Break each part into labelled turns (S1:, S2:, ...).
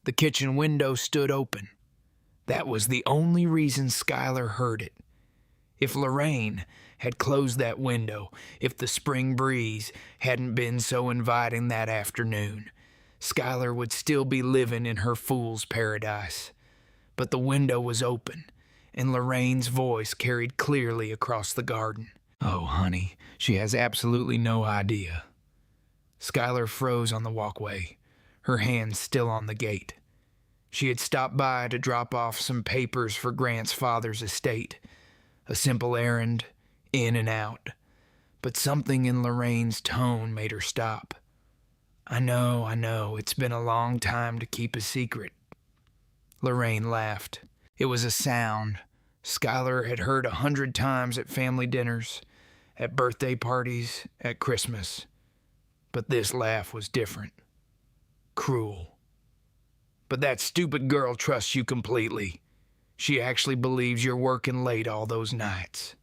S1: The kitchen window stood open. That was the only reason Skylar heard it. If Lorraine had closed that window, if the spring breeze hadn't been so inviting that afternoon, Skylar would still be living in her fool's paradise. But the window was open, and Lorraine's voice carried clearly across the garden. Oh, honey, she has absolutely no idea. Skylar froze on the walkway, her hands still on the gate. She had stopped by to drop off some papers for Grant's father's estate. A simple errand, in and out. But something in Lorraine's tone made her stop. I know, it's been a long time to keep a secret. Lorraine laughed. It was a sound Skylar had heard 100 times at family dinners, at birthday parties, at Christmas. But this laugh was different. Cruel. But that stupid girl trusts you completely. She actually believes you're working late all those nights.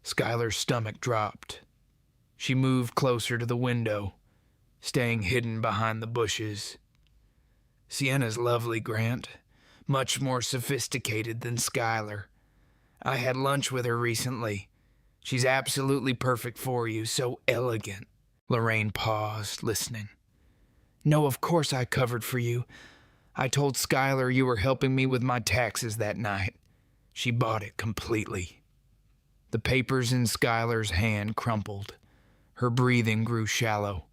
S1: Skylar's stomach dropped. She moved closer to the window, staying hidden behind the bushes. Sienna's lovely, Grant. Much more sophisticated than Skylar. I had lunch with her recently. She's absolutely perfect for you, so elegant. Lorraine paused, listening. No, of course I covered for you. I told Skylar you were helping me with my taxes that night. She bought it completely. The papers in Skylar's hand crumpled. Her breathing grew shallow.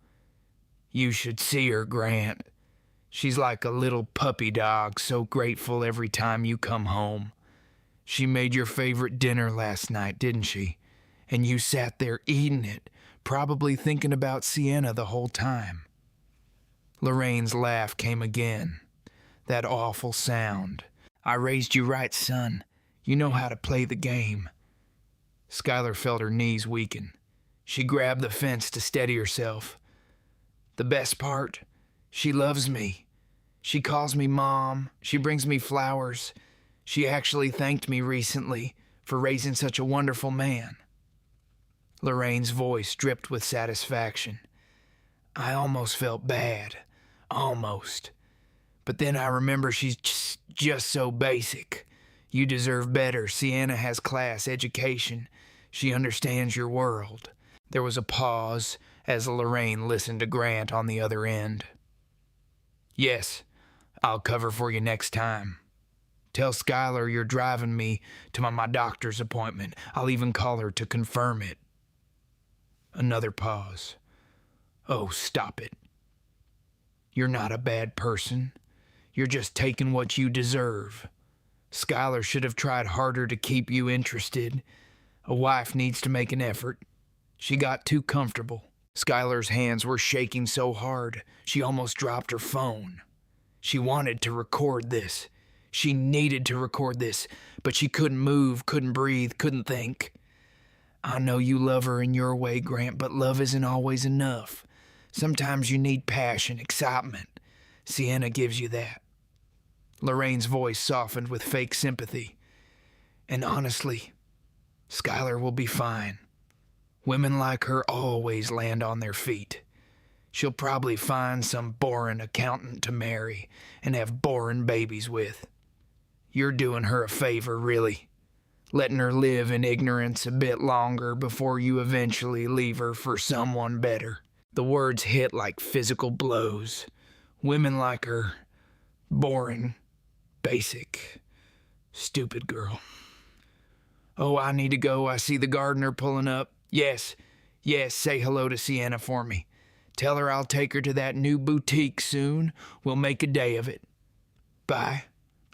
S1: You should see her, Grant. She's like a little puppy dog, so grateful every time you come home. She made your favorite dinner last night, didn't she? And you sat there eating it, probably thinking about Sienna the whole time. Lorraine's laugh came again. That awful sound. I raised you right, son. You know how to play the game. Skylar felt her knees weaken. She grabbed the fence to steady herself. The best part, she loves me. She calls me Mom. She brings me flowers. She actually thanked me recently for raising such a wonderful man. Lorraine's voice dripped with satisfaction. I almost felt bad. Almost. But then I remember she's just so basic. You deserve better. Sienna has class, education. She understands your world. There was a pause as Lorraine listened to Grant on the other end. Yes, I'll cover for you next time. Tell Skylar you're driving me to my doctor's appointment. I'll even call her to confirm it. Another pause. Oh, stop it. You're not a bad person. You're just taking what you deserve. Skylar should have tried harder to keep you interested. A wife needs to make an effort. She got too comfortable. Skylar's hands were shaking so hard, she almost dropped her phone. She wanted to record this. She needed to record this, but she couldn't move, couldn't breathe, couldn't think. I know you love her in your way, Grant, but love isn't always enough. Sometimes you need passion, excitement. Sienna gives you that. Lorraine's voice softened with fake sympathy. And honestly, Skylar will be fine. Women like her always land on their feet. She'll probably find some boring accountant to marry and have boring babies with. You're doing her a favor, really. Letting her live in ignorance a bit longer before you eventually leave her for someone better. The words hit like physical blows. Women like her. Boring. Basic. Stupid girl. Oh, I need to go. I see the gardener pulling up. Yes, say hello to Sienna for me. Tell her I'll take her to that new boutique soon. We'll make a day of it. Bye.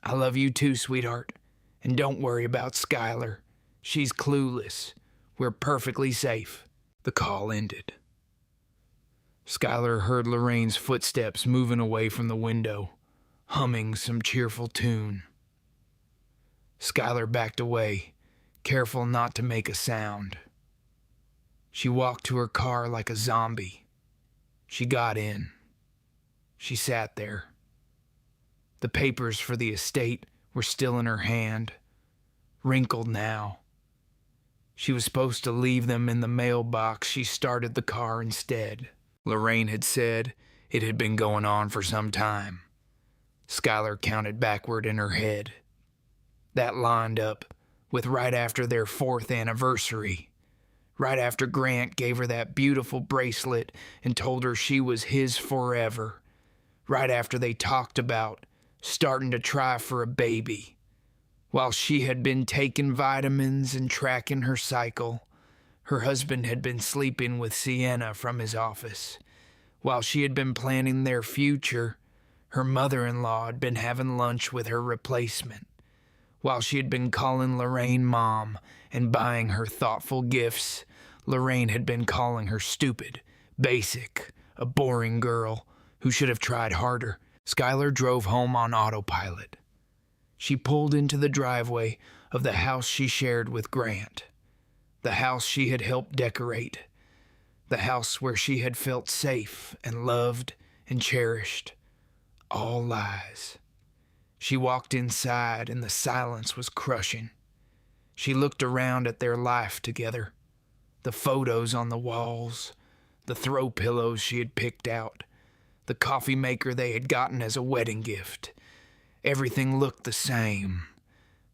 S1: I love you too, sweetheart. And don't worry about Skylar. She's clueless. We're perfectly safe. The call ended. Skylar heard Lorraine's footsteps moving away from the window, humming some cheerful tune. Skylar backed away, careful not to make a sound. She walked to her car like a zombie. She got in. She sat there. The papers for the estate were still in her hand, wrinkled now. She was supposed to leave them in the mailbox. She started the car instead. Lorraine had said it had been going on for some time. Skylar counted backward in her head. That lined up with right after their 4th anniversary. Right after Grant gave her that beautiful bracelet and told her she was his forever. Right after they talked about starting to try for a baby. While she had been taking vitamins and tracking her cycle, her husband had been sleeping with Sienna from his office. While she had been planning their future, her mother-in-law had been having lunch with her replacement. While she had been calling Lorraine mom and buying her thoughtful gifts, Lorraine had been calling her stupid, basic, a boring girl who should have tried harder. Skylar drove home on autopilot. She pulled into the driveway of the house she shared with Grant, the house she had helped decorate, the house where she had felt safe and loved and cherished. All lies. She walked inside and the silence was crushing. She looked around at their life together, the photos on the walls, the throw pillows she had picked out, the coffee maker they had gotten as a wedding gift. Everything looked the same,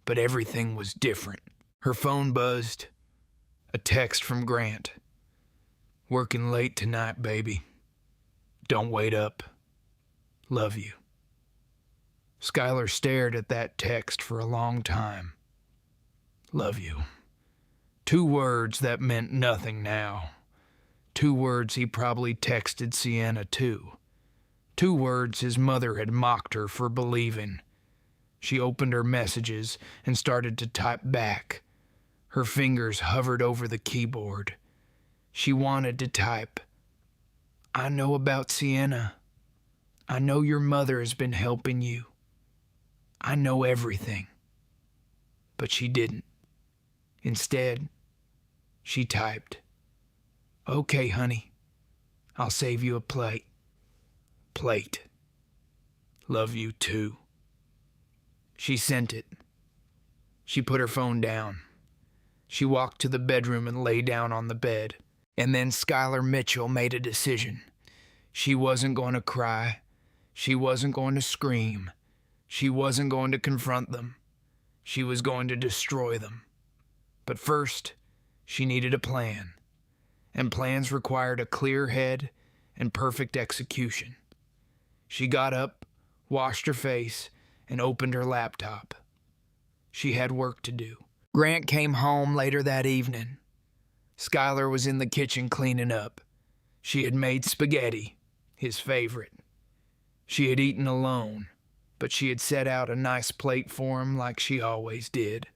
S1: but everything was different. Her phone buzzed. A text from Grant. "Working late tonight, baby. Don't wait up. Love you." Skylar stared at that text for a long time. Love you. 2 words that meant nothing now. 2 words he probably texted Sienna too. 2 words his mother had mocked her for believing. She opened her messages and started to type back. Her fingers hovered over the keyboard. She wanted to type, "I know about Sienna. I know your mother has been helping you. I know everything." But she didn't. Instead, she typed, "Okay, honey. I'll save you a plate. Love you too." She sent it. She put her phone down. She walked to the bedroom and lay down on the bed. And then Skylar Mitchell made a decision. She wasn't going to cry. She wasn't going to scream. She wasn't going to confront them. She was going to destroy them. But first, she needed a plan. And plans required a clear head and perfect execution. She got up, washed her face, and opened her laptop. She had work to do. Grant came home later that evening. Skylar was in the kitchen cleaning up. She had made spaghetti, his favorite. She had eaten alone, but she had set out a nice plate for him like she always did.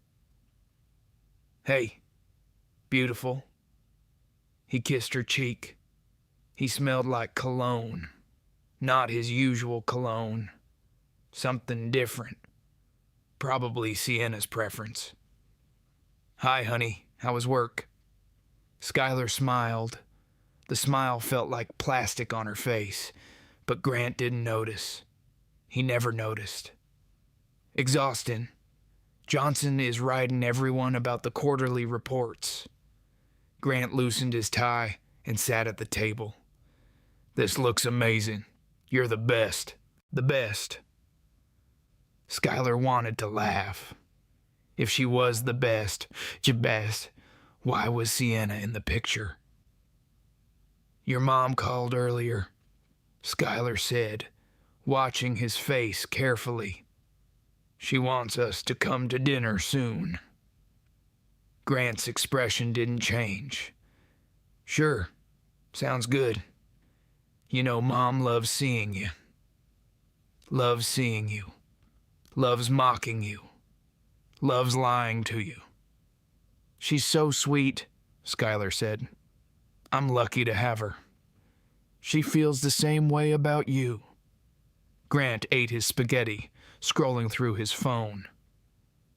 S1: "Hey, beautiful." He kissed her cheek. He smelled like cologne. Not his usual cologne. Something different. Probably Sienna's preference. "Hi, honey. How was work?" Skylar smiled. The smile felt like plastic on her face, but Grant didn't notice. He never noticed. "Exhausting. Johnson is writing everyone about the quarterly reports." Grant loosened his tie and sat at the table. "This looks amazing. You're the best. The best." Skylar wanted to laugh. If she was the best, why was Sienna in the picture? "Your mom called earlier," Skylar said, watching his face carefully. "She wants us to come to dinner soon." Grant's expression didn't change. "Sure, sounds good. You know, Mom loves seeing you. Loves seeing you. Loves mocking you. Loves lying to you." "She's so sweet," Skylar said. "I'm lucky to have her. She feels the same way about you." Grant ate his spaghetti, scrolling through his phone.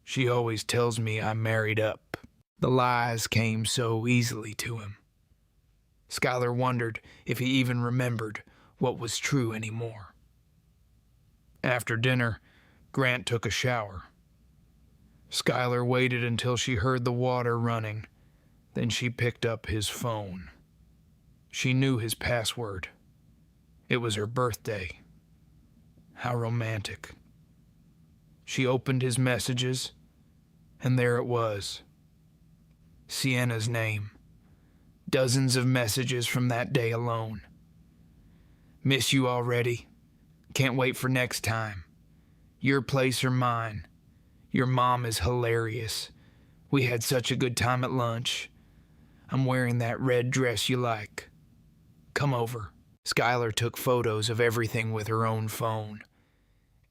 S1: "She always tells me I'm married up." The lies came so easily to him. Skylar wondered if he even remembered what was true anymore. After dinner, Grant took a shower. Skylar waited until she heard the water running. Then she picked up his phone. She knew his password. It was her birthday. How romantic. She opened his messages, and there it was. Sienna's name. Dozens of messages from that day alone. Miss you already. Can't wait for next time. Your place or mine. Your mom is hilarious. We had such a good time at lunch. I'm wearing that red dress you like. Come over. Skylar took photos of everything with her own phone.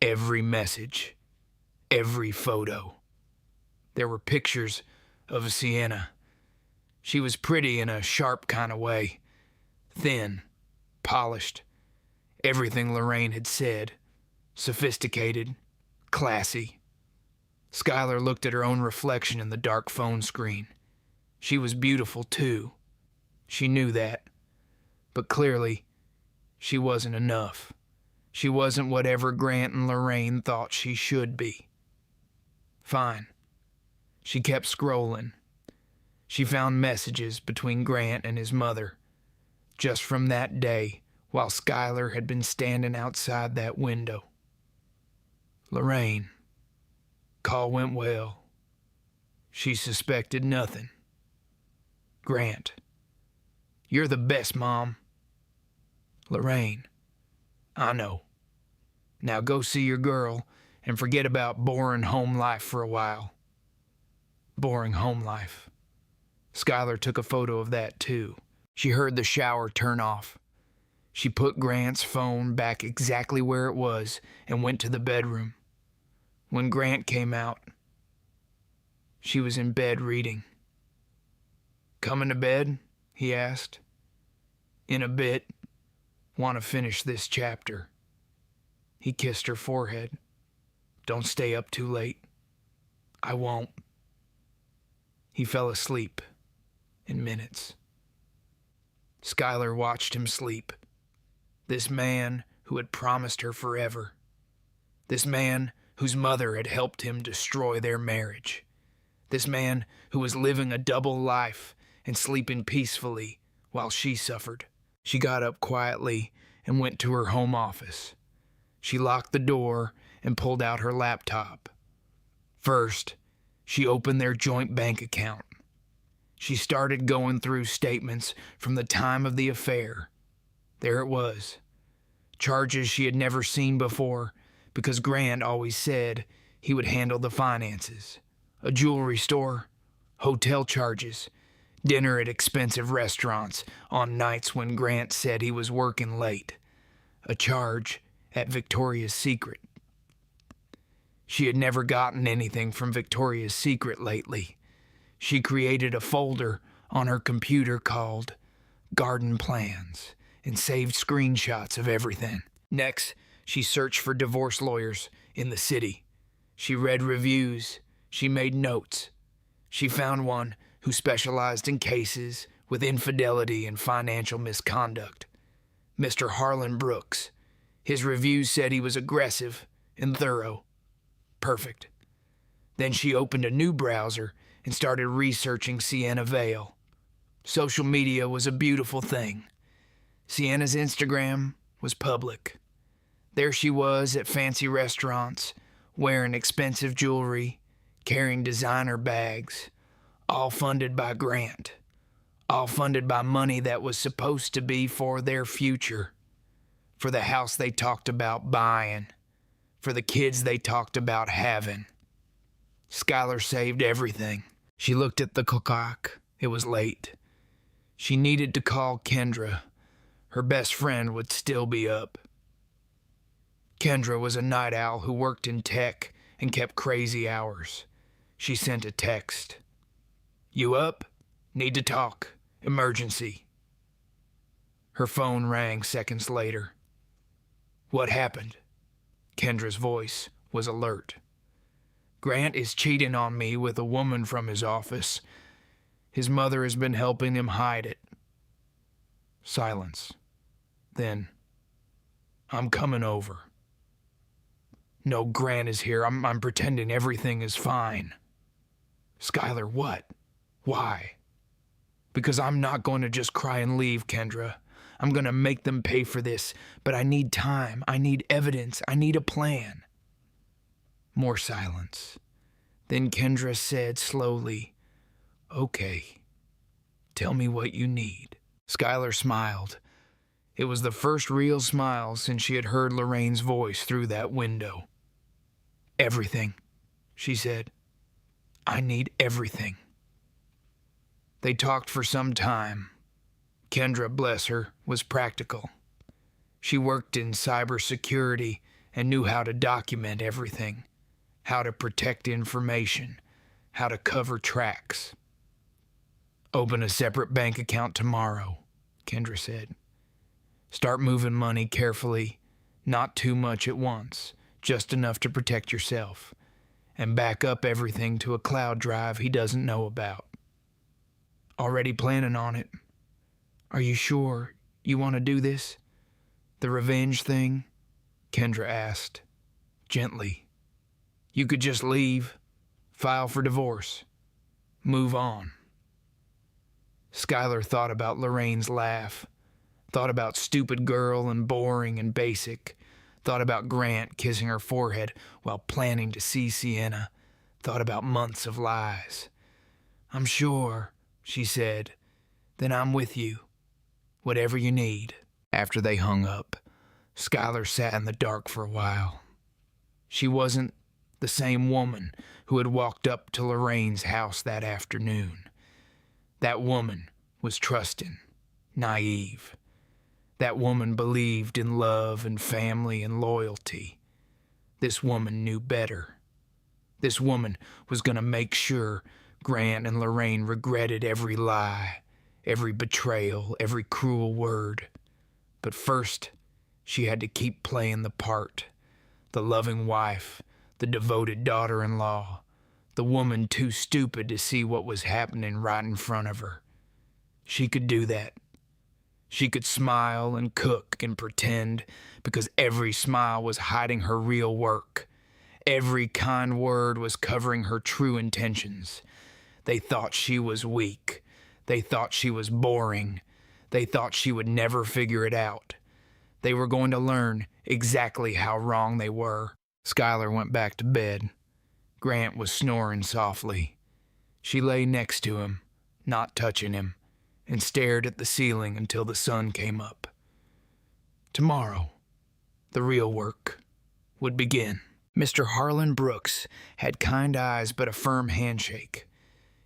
S1: Every message. Every photo. There were pictures of Sienna. She was pretty in a sharp kind of way. Thin. Polished. Everything Lorraine had said. Sophisticated. Classy. Skylar looked at her own reflection in the dark phone screen. She was beautiful, too. She knew that. But clearly, she wasn't enough. She wasn't whatever Grant and Lorraine thought she should be. Fine. She kept scrolling. She found messages between Grant and his mother. Just from that day, while Skylar had been standing outside that window. Lorraine. Call went well. She suspected nothing. Grant. You're the best, Mom. Lorraine. I know. Now go see your girl and forget about boring home life for a while. Boring home life. Skylar took a photo of that, too. She heard the shower turn off. She put Grant's phone back exactly where it was and went to the bedroom. When Grant came out, she was in bed reading. Coming to bed? He asked. In a bit. Want to finish this chapter. He kissed her forehead. Don't stay up too late. I won't. He fell asleep in minutes. Skylar watched him sleep. This man who had promised her forever. This man whose mother had helped him destroy their marriage. This man who was living a double life and sleeping peacefully while she suffered. She got up quietly and went to her home office. She locked the door and pulled out her laptop. First, she opened their joint bank account. She started going through statements from the time of the affair. There it was. Charges she had never seen before because Grant always said he would handle the finances. A jewelry store, hotel charges, dinner at expensive restaurants on nights when Grant said he was working late. A charge at Victoria's Secret. She had never gotten anything from Victoria's Secret lately. She created a folder on her computer called Garden Plans and saved screenshots of everything. Next, she searched for divorce lawyers in the city. She read reviews. She made notes. She found one who specialized in cases with infidelity and financial misconduct. Mr. Harlan Brooks. His reviews said he was aggressive and thorough. Perfect. Then she opened a new browser and started researching Sienna Vale. Social media was a beautiful thing. Sienna's Instagram was public. There she was at fancy restaurants, wearing expensive jewelry, carrying designer bags, all funded by Grant, all funded by money that was supposed to be for their future, for the house they talked about buying, for the kids they talked about having. Skylar saved everything. She looked at the clock. It was late. She needed to call Kendra. Her best friend would still be up. Kendra was a night owl who worked in tech and kept crazy hours. She sent a text. You up? Need to talk. Emergency. Her phone rang seconds later. What happened? Kendra's voice was alert. Grant is cheating on me with a woman from his office. His mother has been helping him hide it. Silence. Then, I'm coming over. No, Grant is here. I'm pretending everything is fine. Skylar, what? Why? Because I'm not going to just cry and leave, Kendra. I'm going to make them pay for this, but I need time. I need evidence. I need a plan. More silence. Then Kendra said slowly, "Okay, tell me what you need." Skylar smiled. It was the first real smile since she had heard Lorraine's voice through that window. "Everything," she said. "I need everything." They talked for some time. Kendra, bless her, was practical. She worked in cybersecurity and knew how to document everything, how to protect information, how to cover tracks. "Open a separate bank account tomorrow," Kendra said. "Start moving money carefully, not too much at once, just enough to protect yourself, and back up everything to a cloud drive he doesn't know about." "Already planning on it." "Are you sure you want to do this? The revenge thing?" Kendra asked, gently. "You could just leave, file for divorce, move on." Skylar thought about Lorraine's laugh, thought about stupid girl and boring and basic, thought about Grant kissing her forehead while planning to see Sienna, thought about months of lies. "I'm sure," she said. "Then I'm with you. Whatever you need." After they hung up, Skylar sat in the dark for a while. She wasn't the same woman who had walked up to Lorraine's house that afternoon. That woman was trusting, naive. That woman believed in love and family and loyalty. This woman knew better. This woman was going to make sure Grant and Lorraine regretted every lie, every betrayal, every cruel word. But first, she had to keep playing the part. The loving wife, the devoted daughter-in-law, the woman too stupid to see what was happening right in front of her. She could do that. She could smile and cook and pretend, because every smile was hiding her real work. Every kind word was covering her true intentions. They thought she was weak. They thought she was boring. They thought she would never figure it out. They were going to learn exactly how wrong they were. Skylar went back to bed. Grant was snoring softly. She lay next to him, not touching him, and stared at the ceiling until the sun came up. Tomorrow, the real work would begin. Mr. Harlan Brooks had kind eyes but a firm handshake.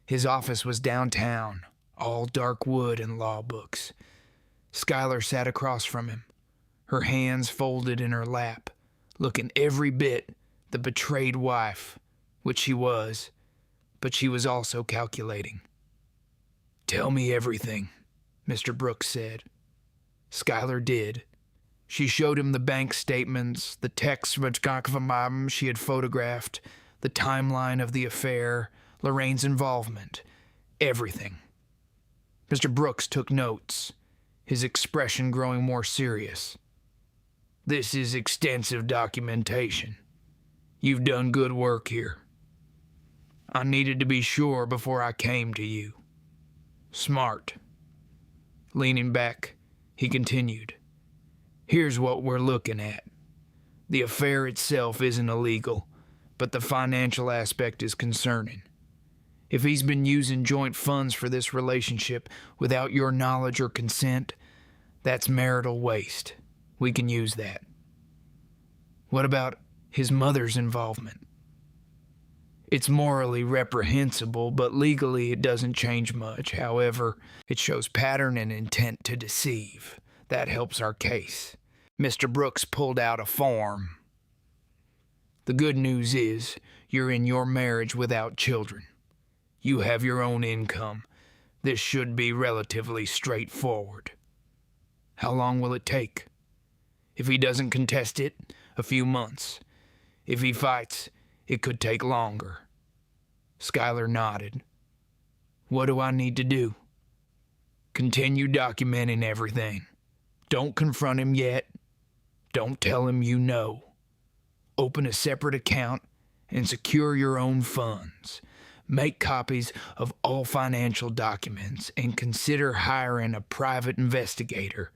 S1: His office was downtown, all dark wood and law books. Skylar sat across from him, her hands folded in her lap, looking every bit the betrayed wife, which she was, but she was also calculating. "Tell me everything," Mr. Brooks said. Skylar did. She showed him the bank statements, the texts she had photographed, the timeline of the affair, Lorraine's involvement, everything. Mr. Brooks took notes, his expression growing more serious. "This is extensive documentation. You've done good work here. I needed to be sure before I came to you. Smart." Leaning back, he continued. "Here's what we're looking at. The affair itself isn't illegal, but the financial aspect is concerning. If he's been using joint funds for this relationship without your knowledge or consent, that's marital waste. We can use that. What about his mother's involvement? It's morally reprehensible, but legally it doesn't change much. However, it shows pattern and intent to deceive. That helps our case." Mr. Brooks pulled out a form. "The good news is you're in your marriage without children. You have your own income. This should be relatively straightforward. How long will it take? If he doesn't contest it, a few months. If he fights, it could take longer." Skylar nodded. "What do I need to do?" "Continue documenting everything. Don't confront him yet. Don't tell him you know. Open a separate account and secure your own funds. Make copies of all financial documents and consider hiring a private investigator.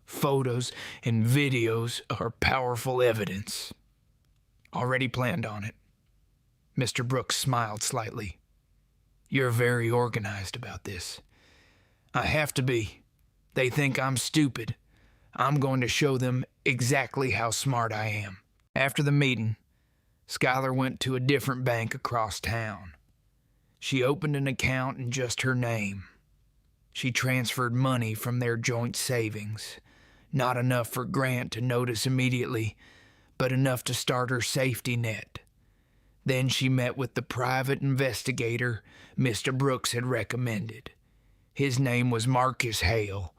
S1: Photos and videos are powerful evidence." Already planned on it. Mr. Brooks smiled slightly. You're very organized about this. I have to be. They think I'm stupid. I'm going to show them exactly how smart I am. After the meeting, Skylar went to a different bank across town. She opened an account in just her name. She transferred money from their joint savings. Not enough for Grant to notice immediately, but enough to start her safety net. Then she met with the private investigator Mr. Brooks had recommended. His name was Marcus Hale.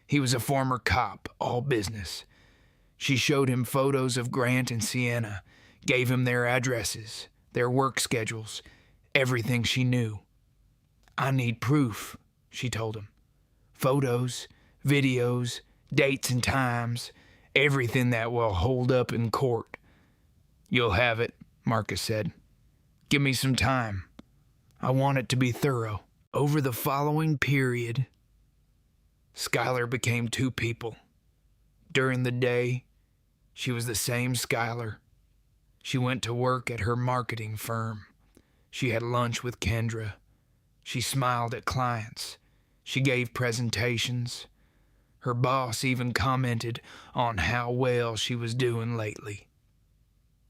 S1: He was a former cop, all business. She showed him photos of Grant and Sienna, gave him their addresses, their work schedules, everything she knew. I need proof, she told him. Photos, videos, dates and times, everything that will hold up in court. You'll have it, Marcus said. Give me some time. I want it to be thorough. Over the following period, Skylar became two people. During the day, she was the same Skylar. She went to work at her marketing firm. She had lunch with Kendra. She smiled at clients. She gave presentations. Her boss even commented on how well she was doing lately.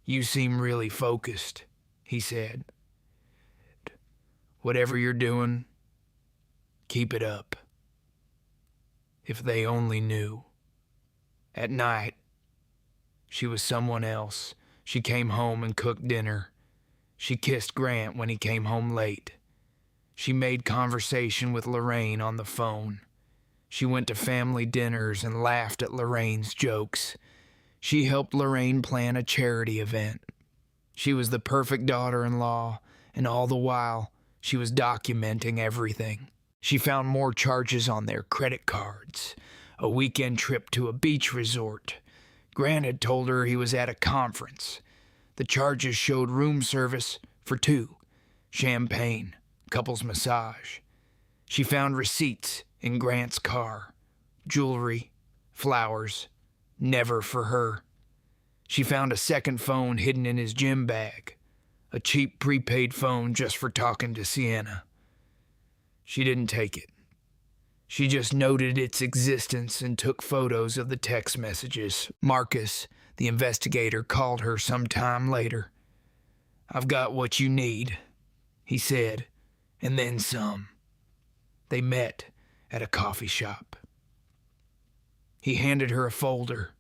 S1: You seem really focused, he said. Whatever you're doing, keep it up. If they only knew. At night, she was someone else. She came home and cooked dinner. She kissed Grant when he came home late. She made conversation with Lorraine on the phone. She went to family dinners and laughed at Lorraine's jokes. She helped Lorraine plan a charity event. She was the perfect daughter-in-law, and all the while, she was documenting everything. She found more charges on their credit cards, a weekend trip to a beach resort. Grant had told her he was at a conference. The charges showed room service for two, champagne, couples massage. She found receipts in Grant's car, jewelry, flowers, never for her. She found a second phone hidden in his gym bag, a cheap prepaid phone just for talking to Sienna. She didn't take it. She just noted its existence and took photos of the text messages. Marcus, the investigator, called her some time later. I've got what you need, he said, and then some. They met at a coffee shop. He handed her a folder.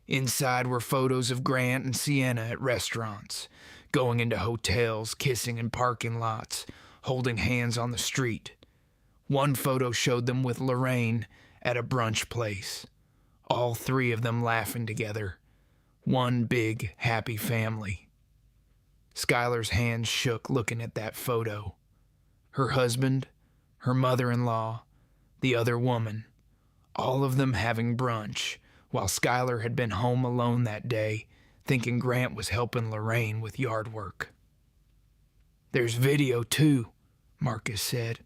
S1: Inside were photos of Grant and Sienna at restaurants, going into hotels, kissing in parking lots, holding hands on the street. One photo showed them with Lorraine at a brunch place, all three of them laughing together. One big, happy family. Skylar's hands shook looking at that photo. Her husband, her mother-in-law, the other woman, all of them having brunch, while Skylar had been home alone that day, thinking Grant was helping Lorraine with yard work. There's video, too, Marcus said.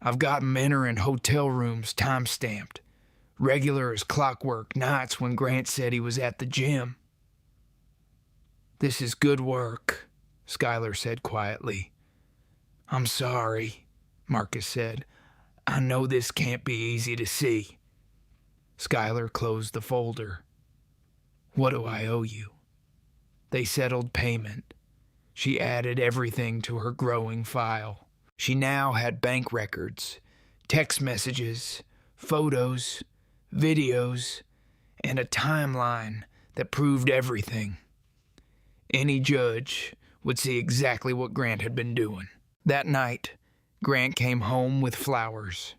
S1: I've got 'em entering hotel rooms time-stamped, regular as clockwork nights when Grant said he was at the gym. This is good work, Skylar said quietly. I'm sorry, Marcus said. I know this can't be easy to see. Skylar closed the folder. What do I owe you? They settled payment. She added everything to her growing file. She now had bank records, text messages, photos, videos, and a timeline that proved everything. Any judge would see exactly what Grant had been doing. That night, Grant came home with flowers.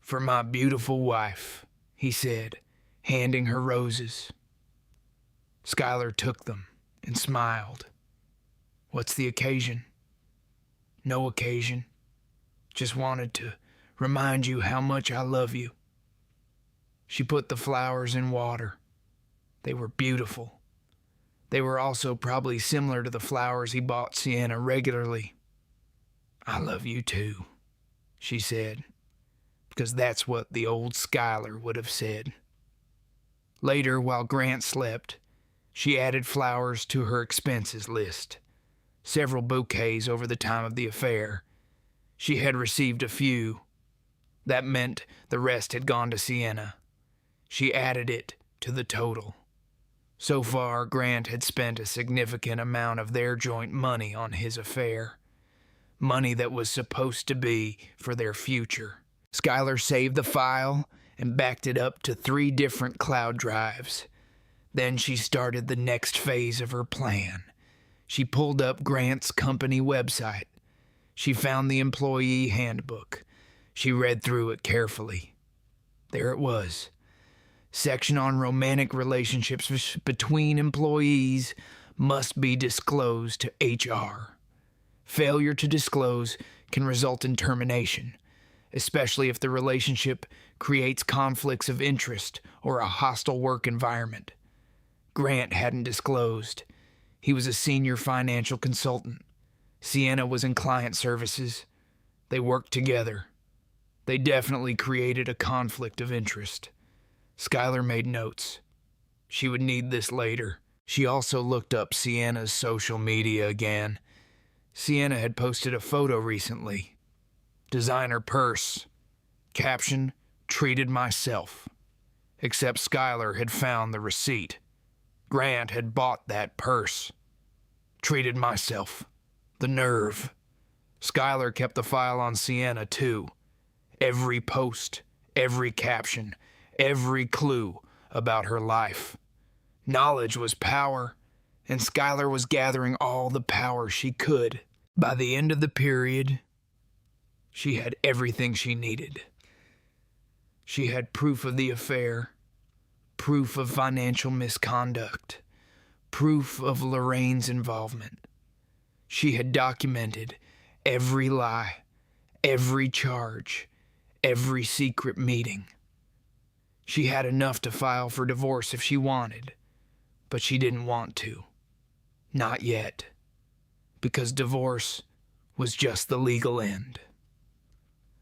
S1: For my beautiful wife, he said, handing her roses. Skylar took them and smiled. What's the occasion? No occasion. Just wanted to remind you how much I love you. She put the flowers in water. They were beautiful. They were also probably similar to the flowers he bought Sienna regularly. I love you too, she said, because that's what the old Skylar would have said. Later, while Grant slept, she added flowers to her expenses list. several bouquets over the time of the affair. She had received a few. That meant the rest had gone to Sienna. She added it to the total. So far, Grant had spent a significant amount of their joint money on his affair. Money that was supposed to be for their future. Skylar saved the file and backed it up to 3 different cloud drives. Then she started the next phase of her plan. She pulled up Grant's company website. She found the employee handbook. She read through it carefully. There it was. Section on romantic relationships between employees must be disclosed to HR. Failure to disclose can result in termination, especially if the relationship creates conflicts of interest or a hostile work environment. Grant hadn't disclosed. He was a senior financial consultant. Sienna was in client services. They worked together. They definitely created a conflict of interest. Skylar made notes. She would need this later. She also looked up Sienna's social media again. Sienna had posted a photo recently. Designer purse. Caption, treated myself. Except Skylar had found the receipt. Grant had bought that purse. Treated myself. The nerve. Skylar kept the file on Sienna, too. Every post, every caption, every clue about her life. Knowledge was power, and Skylar was gathering all the power she could. By the end of the period, she had everything she needed. She had proof of the affair, proof of financial misconduct, proof of Lorraine's involvement. She had documented every lie, every charge, every secret meeting. She had enough to file for divorce if she wanted, but she didn't want to. Not yet. Because divorce was just the legal end.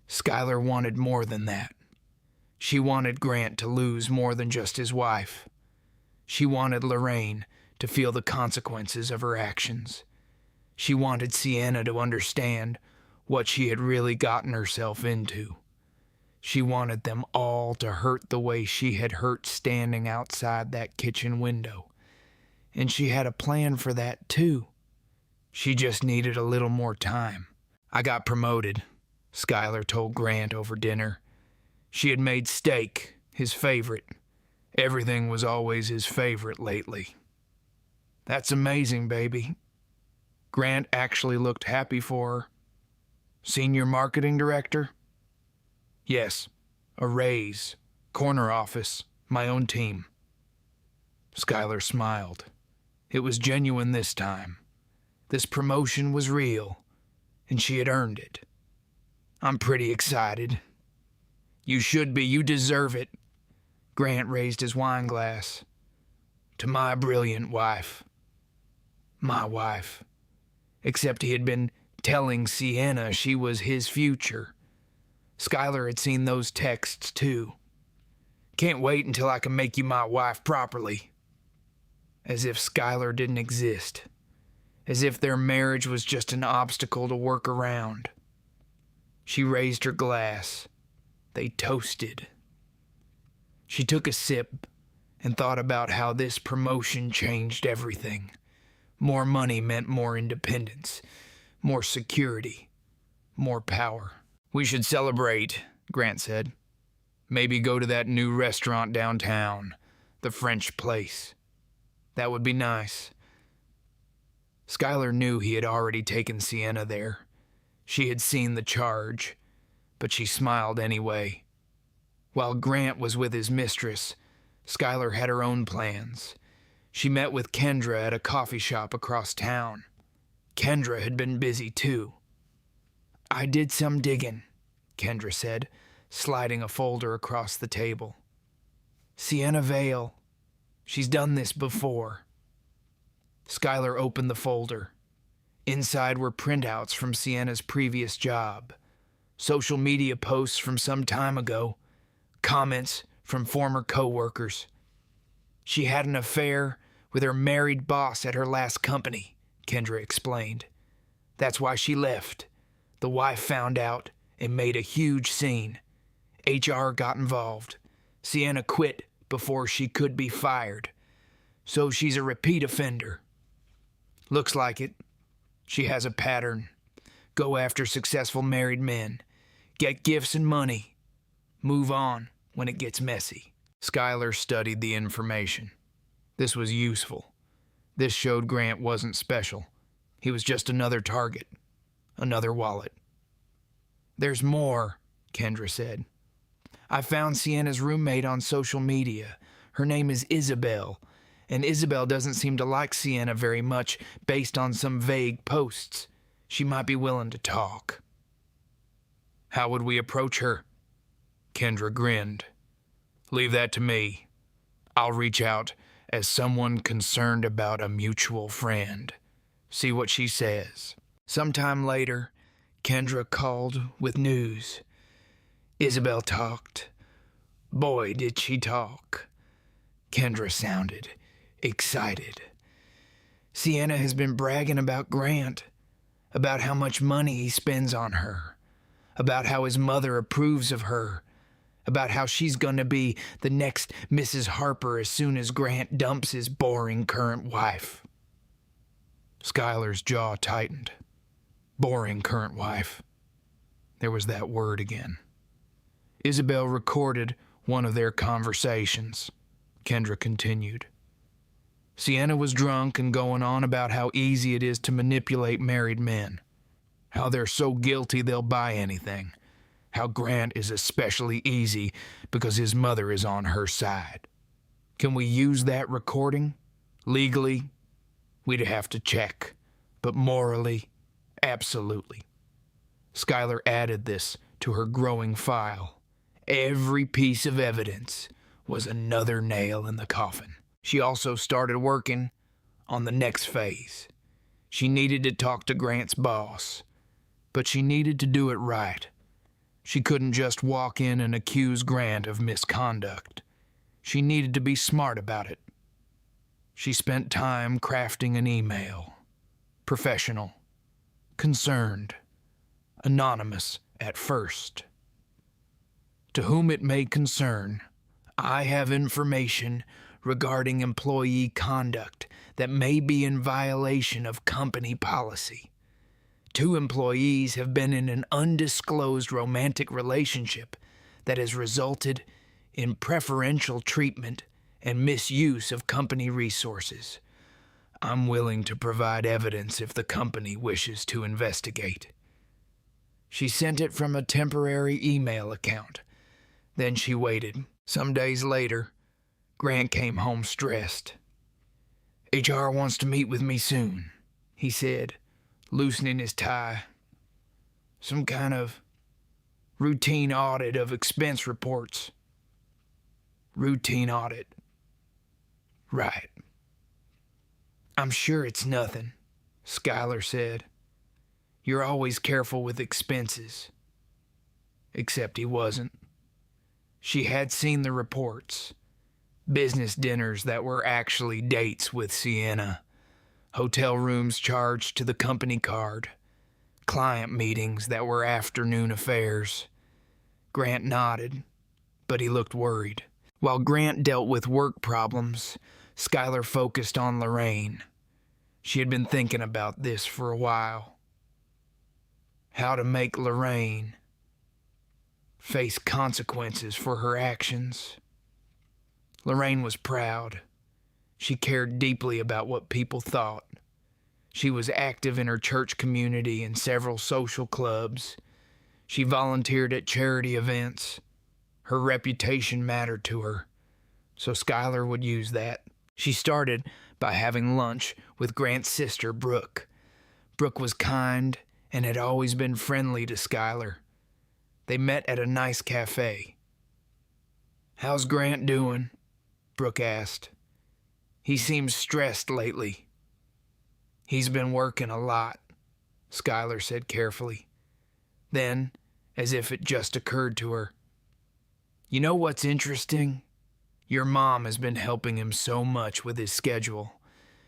S1: Skylar wanted more than that. She wanted Grant to lose more than just his wife. She wanted Lorraine to feel the consequences of her actions. She wanted Sienna to understand what she had really gotten herself into. She wanted them all to hurt the way she had hurt standing outside that kitchen window. And she had a plan for that too. She just needed a little more time. I got promoted, Skylar told Grant over dinner. She had made steak his favorite. Everything was always his favorite lately. That's amazing, baby. Grant actually looked happy for her. Senior marketing director? Yes, a raise, corner office, my own team. Skylar smiled. It was genuine this time. This promotion was real, and she had earned it. I'm pretty excited. You should be, you deserve it. Grant raised his wine glass. To my brilliant wife. My wife. Except he had been telling Sienna she was his future. Skylar had seen those texts too. Can't wait until I can make you my wife properly. As if Skylar didn't exist. As if their marriage was just an obstacle to work around. She raised her glass. They toasted. She took a sip and thought about how this promotion changed everything. More money meant more independence, more security, more power. We should celebrate, Grant said. Maybe go to that new restaurant downtown, the French Place. That would be nice. Skylar knew he had already taken Sienna there. She had seen the charge, but she smiled anyway. While Grant was with his mistress, Skylar had her own plans. She met with Kendra at a coffee shop across town. Kendra had been busy too. I did some digging, Kendra said, sliding a folder across the table. Sienna Vale. She's done this before. Skylar opened the folder. Inside were printouts from Sienna's previous job, social media posts from some time ago, comments from former co-workers. She had an affair with her married boss at her last company, Kendra explained. That's why she left. The wife found out and made a huge scene. HR got involved. Sienna quit before she could be fired. So she's a repeat offender. Looks like it. She has a pattern. Go after successful married men. Get gifts and money. Move on when it gets messy. Skylar studied the information. This was useful. This showed Grant wasn't special. He was just another target. Another wallet. There's more, Kendra said. I found Sienna's roommate on social media. Her name is Isabel, and Isabel doesn't seem to like Sienna very much based on some vague posts. She might be willing to talk. How would we approach her? Kendra grinned. Leave that to me. I'll reach out as someone concerned about a mutual friend. See what she says. Sometime later, Kendra called with news. Isabel talked. Boy, did she talk. Kendra sounded excited. Sienna has been bragging about Grant, about how much money he spends on her, about how his mother approves of her, about how she's gonna be the next Mrs. Harper as soon as Grant dumps his boring current wife. Skylar's jaw tightened. Boring current wife. There was that word again. Isabel recorded one of their conversations. Kendra continued. Sienna was drunk and going on about how easy it is to manipulate married men. How they're so guilty they'll buy anything. How Grant is especially easy because his mother is on her side. Can we use that recording? Legally, we'd have to check. But morally, absolutely. Skylar added this to her growing file. Every piece of evidence was another nail in the coffin. She also started working on the next phase. She needed to talk to Grant's boss, but she needed to do it right. She couldn't just walk in and accuse Grant of misconduct. She needed to be smart about it. She spent time crafting an email. Professional. Concerned. Anonymous at first. To whom it may concern, I have information regarding employee conduct that may be in violation of company policy. 2 employees have been in an undisclosed romantic relationship that has resulted in preferential treatment and misuse of company resources. I'm willing to provide evidence if the company wishes to investigate. She sent it from a temporary email account. Then she waited. Some days later, Grant came home stressed. HR wants to meet with me soon, he said, loosening his tie. Some kind of routine audit of expense reports. Routine audit. Right. I'm sure it's nothing, Skylar said. You're always careful with expenses. Except he wasn't. She had seen the reports. Business dinners that were actually dates with Sienna. Hotel rooms charged to the company card. Client meetings that were afternoon affairs. Grant nodded, but he looked worried. While Grant dealt with work problems, Skylar focused on Lorraine. She had been thinking about this for a while. How to make Lorraine face consequences for her actions. Lorraine was proud. She cared deeply about what people thought. She was active in her church community and several social clubs. She volunteered at charity events. Her reputation mattered to her, so Skylar would use that. She started by having lunch with Grant's sister, Brooke. Brooke was kind and had always been friendly to Skylar. They met at a nice cafe. How's Grant doing? Brooke asked. He seems stressed lately. He's been working a lot, Skylar said carefully. Then, as if it just occurred to her, you know what's interesting? Your mom has been helping him so much with his schedule.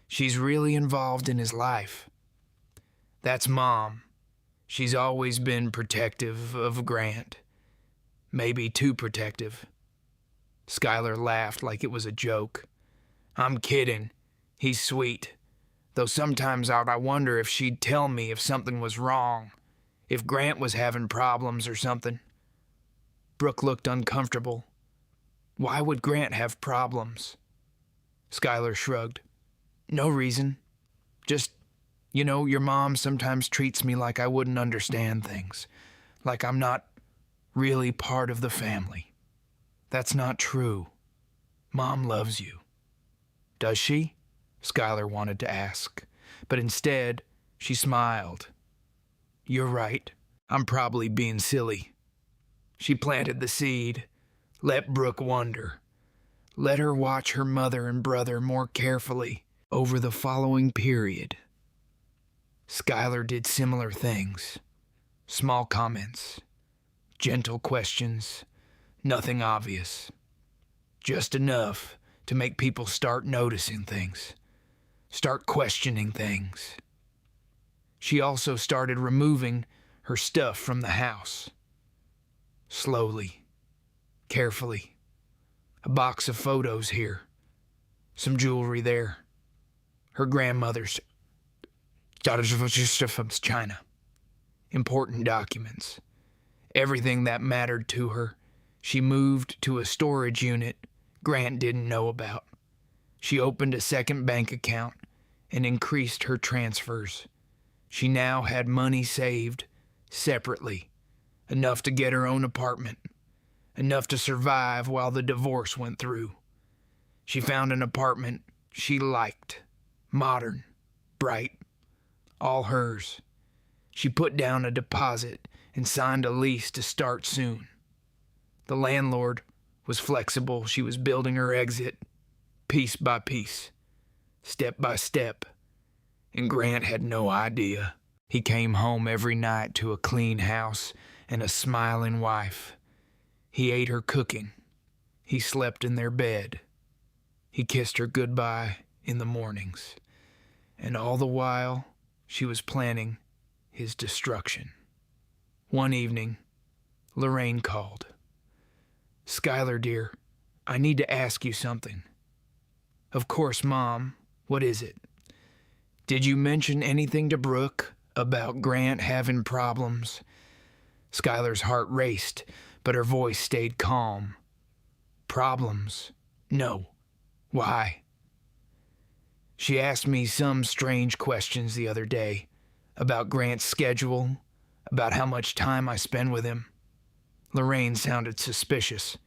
S1: She's really involved in his life. That's Mom. She's always been protective of Grant. Maybe too protective. Skylar laughed like it was a joke. I'm kidding. He's sweet. Though sometimes I wonder if she'd tell me if something was wrong, if Grant was having problems or something. Brooke looked uncomfortable. Why would Grant have problems? Skylar shrugged. No reason. Just, your mom sometimes treats me like I wouldn't understand things, like I'm not really part of the family. That's not true. Mom loves you. Does she? Skylar wanted to ask, but instead, she smiled. You're right. I'm probably being silly. She planted the seed. Let Brooke wonder. Let her watch her mother and brother more carefully over the following period. Skylar did similar things. Small comments. Gentle questions. Nothing obvious. Just enough to make people start noticing things. Start questioning things. She also started removing her stuff from the house. Slowly. Carefully. A box of photos here. Some jewelry there. Her grandmother's from China. Important documents. Everything that mattered to her. She moved to a storage unit Grant didn't know about. She opened a second bank account and increased her transfers. She now had money saved separately, enough to get her own apartment, enough to survive while the divorce went through. She found an apartment she liked, modern, bright, all hers. She put down a deposit and signed a lease to start soon. The landlord was flexible. She was building her exit, piece by piece, step by step, and Grant had no idea. He came home every night to a clean house and a smiling wife. He ate her cooking. He slept in their bed. He kissed her goodbye in the mornings. And all the while, she was planning his destruction. One evening, Lorraine called. Skylar, dear, I need to ask you something. Of course, Mom. What is it? Did you mention anything to Brooke about Grant having problems? Skylar's heart raced, but her voice stayed calm. Problems? No. Why? She asked me some strange questions the other day about Grant's schedule, about how much time I spend with him. Lorraine sounded suspicious.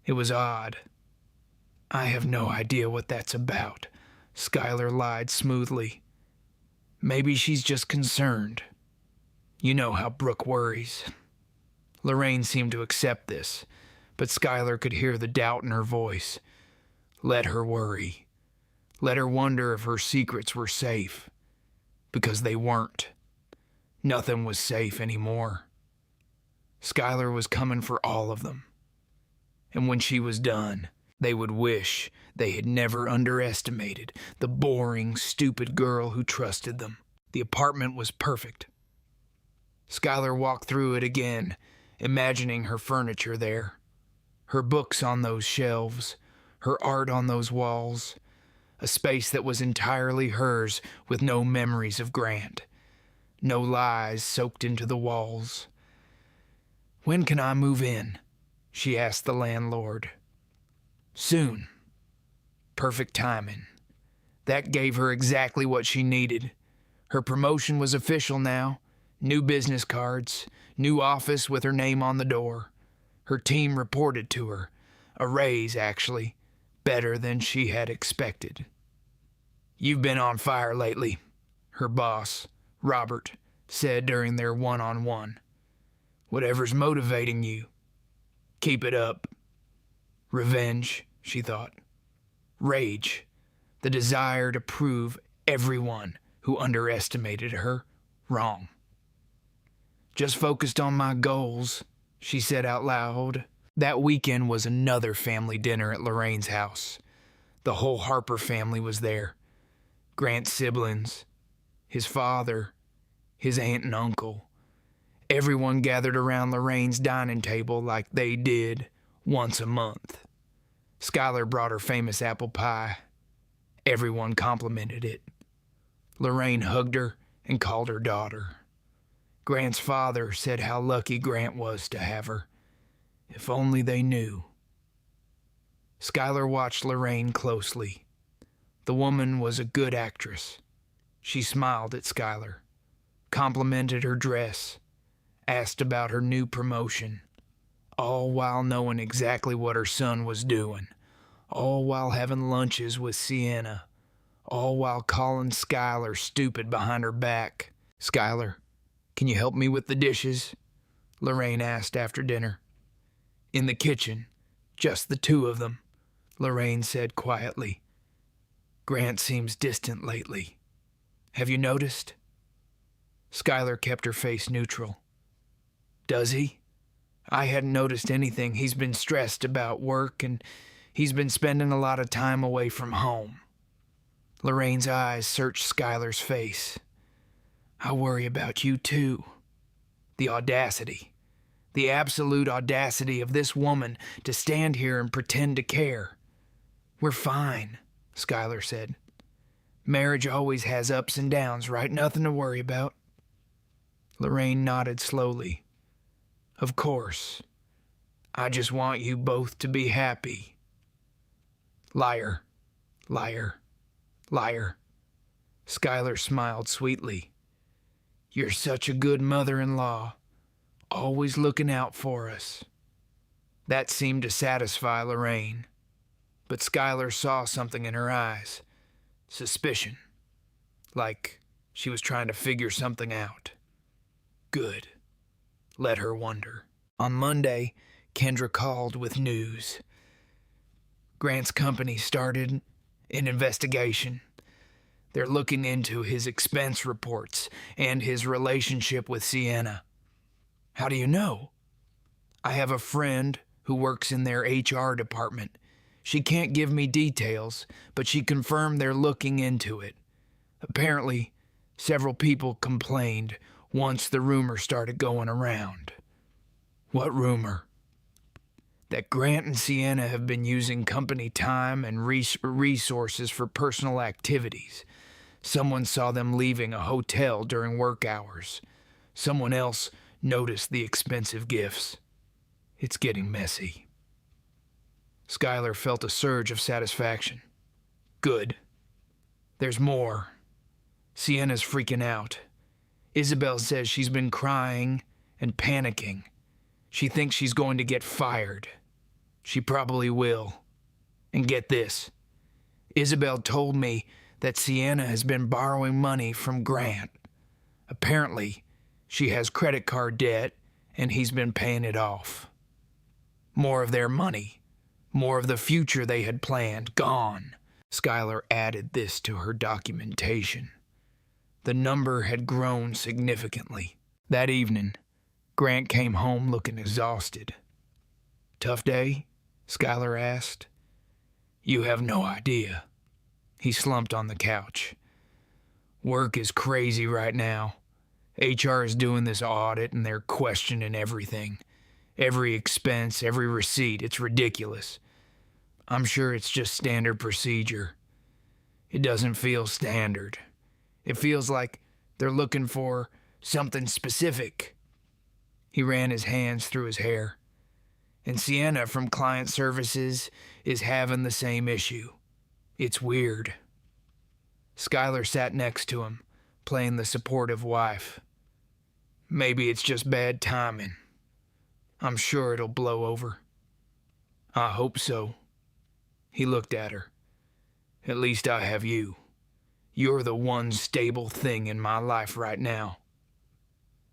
S1: It was odd. I have no idea what that's about, Skylar lied smoothly. Maybe she's just concerned. You know how Brooke worries. Lorraine seemed to accept this, but Skylar could hear the doubt in her voice. Let her worry. Let her wonder if her secrets were safe. Because they weren't. Nothing was safe anymore. Skylar was coming for all of them. And when she was done, they would wish they had never underestimated the boring, stupid girl who trusted them. The apartment was perfect. Skylar walked through it again, imagining her furniture there. Her books on those shelves, her art on those walls, a space that was entirely hers with no memories of Grant, no lies soaked into the walls. When can I move in? She asked the landlord. Soon. Perfect timing. That gave her exactly what she needed. Her promotion was official now. New business cards, new office with her name on the door. Her team reported to her. A raise, actually. Better than she had expected. You've been on fire lately, her boss, Robert, said during their one-on-one. Whatever's motivating you, keep it up. Revenge, she thought. Rage, the desire to prove everyone who underestimated her wrong. Just focused on my goals, she said out loud. That weekend was another family dinner at Lorraine's house. The whole Harper family was there. Grant's siblings, his father, his aunt and uncle. Everyone gathered around Lorraine's dining table like they did once a month. Skylar brought her famous apple pie. Everyone complimented it. Lorraine hugged her and called her daughter. Grant's father said how lucky Grant was to have her. If only they knew. Skylar watched Lorraine closely. The woman was a good actress. She smiled at Skylar, complimented her dress, asked about her new promotion, all while knowing exactly what her son was doing, all while having lunches with Sienna, all while calling Skylar stupid behind her back. "Skylar, can you help me with the dishes?" Lorraine asked after dinner. "In the kitchen, just the two of them," Lorraine said quietly. "Grant seems distant lately. Have you noticed?" Skylar kept her face neutral. "Does he? I hadn't noticed anything. He's been stressed about work, and he's been spending a lot of time away from home." Lorraine's eyes searched Skylar's face. "I worry about you, too." The audacity, the absolute audacity of this woman to stand here and pretend to care. "We're fine," Skylar said. "Marriage always has ups and downs, right? Nothing to worry about." Lorraine nodded slowly. "Of course. I just want you both to be happy." Liar, liar, liar. Skylar smiled sweetly. "You're such a good mother-in-law, always looking out for us." That seemed to satisfy Lorraine, but Skylar saw something in her eyes. Suspicion. Like she was trying to figure something out. Good. Let her wonder. On Monday, Kendra called with news. Grant's company started an investigation. They're looking into his expense reports and his relationship with Sienna. "How do you know?" "I have a friend who works in their HR department. She can't give me details, but she confirmed they're looking into it. Apparently, several people complained once the rumor started going around." "What rumor?" "That Grant and Sienna have been using company time and resources for personal activities. Someone saw them leaving a hotel during work hours. Someone else noticed the expensive gifts. It's getting messy." Skylar felt a surge of satisfaction. Good. There's more. Sienna's freaking out. Isabel says she's been crying and panicking. She thinks she's going to get fired. She probably will. And get this. Isabel told me that Sienna has been borrowing money from Grant. Apparently, she has credit card debt and he's been paying it off. More of their money, more of the future they had planned, gone. Skylar added this to her documentation. The number had grown significantly. That evening, Grant came home looking exhausted. "Tough day?" Skylar asked. "You have no idea." He slumped on the couch. "Work is crazy right now. HR is doing this audit and they're questioning everything. Every expense, every receipt. It's ridiculous. I'm sure it's just standard procedure. It doesn't feel standard. It feels like they're looking for something specific." He ran his hands through his hair. "And Sienna from client services is having the same issue. It's weird." Skylar sat next to him, playing the supportive wife. "Maybe it's just bad timing. I'm sure it'll blow over." "I hope so." He looked at her. "At least I have you. You're the one stable thing in my life right now."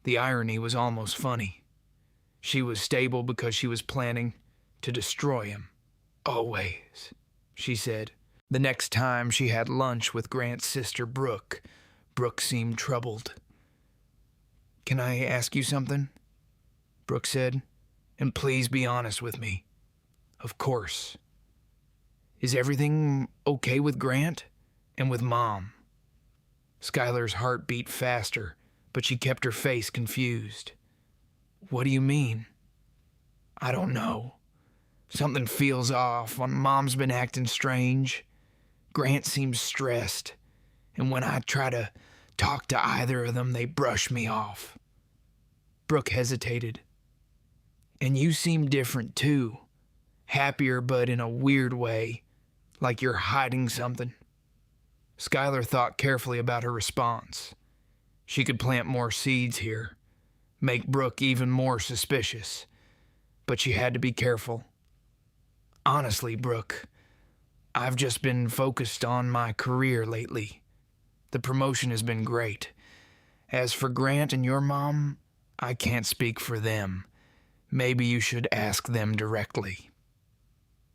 S1: The irony was almost funny. She was stable because she was planning to destroy him. "Always," she said. The next time she had lunch with Grant's sister Brooke, Brooke seemed troubled. "Can I ask you something?" Brooke said. "And please be honest with me." "Of course." "Is everything okay with Grant? And with Mom?" Skylar's heart beat faster, but she kept her face confused. What do you mean? I don't know. Something feels off. Mom's been acting strange. Grant seems stressed, and when I try to talk to either of them, they brush me off. Brooke hesitated. And you seem different too. Happier, but in a weird way, like you're hiding something. Skylar thought carefully about her response. She could plant more seeds here, make Brooke even more suspicious, but she had to be careful. Honestly, Brooke, I've just been focused on my career lately. The promotion has been great. As for Grant and your mom, I can't speak for them. Maybe you should ask them directly.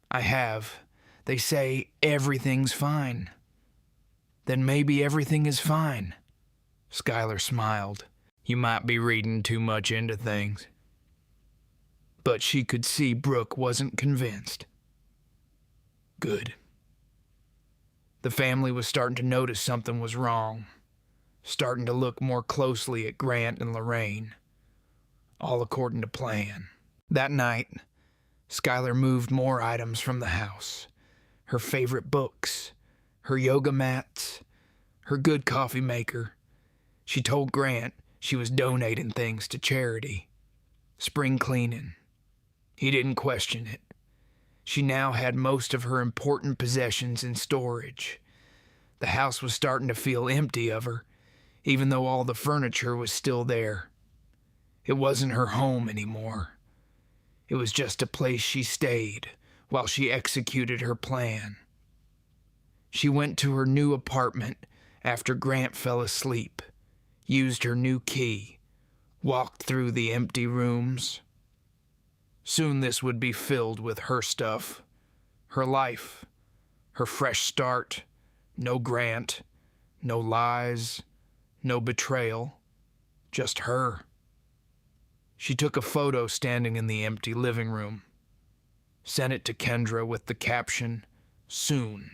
S1: I have. They say everything's fine. Then maybe everything is fine. Skylar smiled. You might be reading too much into things. But she could see Brooke wasn't convinced. Good. The family was starting to notice something was wrong, starting to look more closely at Grant and Lorraine, all according to plan. That night, Skylar moved more items from the house. Her favorite books, her yoga mats, her good coffee maker. She told Grant she was donating things to charity. Spring cleaning. He didn't question it. She now had most of her important possessions in storage. The house was starting to feel empty of her, even though all the furniture was still there. It wasn't her home anymore. It was just a place she stayed while she executed her plan. She went to her new apartment after Grant fell asleep, used her new key, walked through the empty rooms. Soon this would be filled with her stuff, her life, her fresh start, no Grant, no lies, no betrayal, just her. She took a photo standing in the empty living room, sent it to Kendra with the caption, "Soon."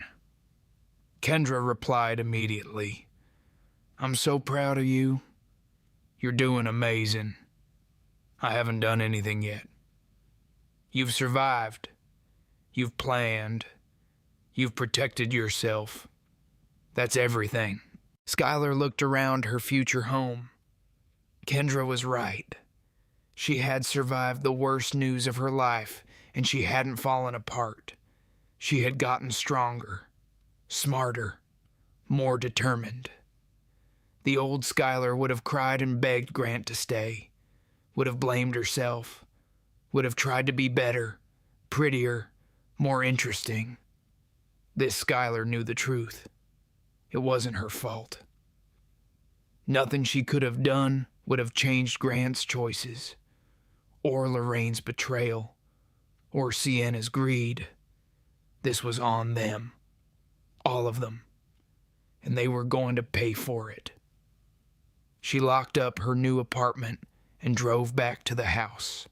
S1: Kendra replied immediately, "I'm so proud of you. You're doing amazing. I haven't done anything yet. You've survived. You've planned. You've protected yourself. That's everything." Skylar looked around her future home. Kendra was right. She had survived the worst news of her life, and she hadn't fallen apart. She had gotten stronger, smarter, more determined. The old Skylar would have cried and begged Grant to stay, would have blamed herself, would have tried to be better, prettier, more interesting. This Skylar knew the truth. It wasn't her fault. Nothing she could have done would have changed Grant's choices, or Lorraine's betrayal, or Sienna's greed. This was on them, all of them, and they were going to pay for it. She locked up her new apartment and drove back to the house.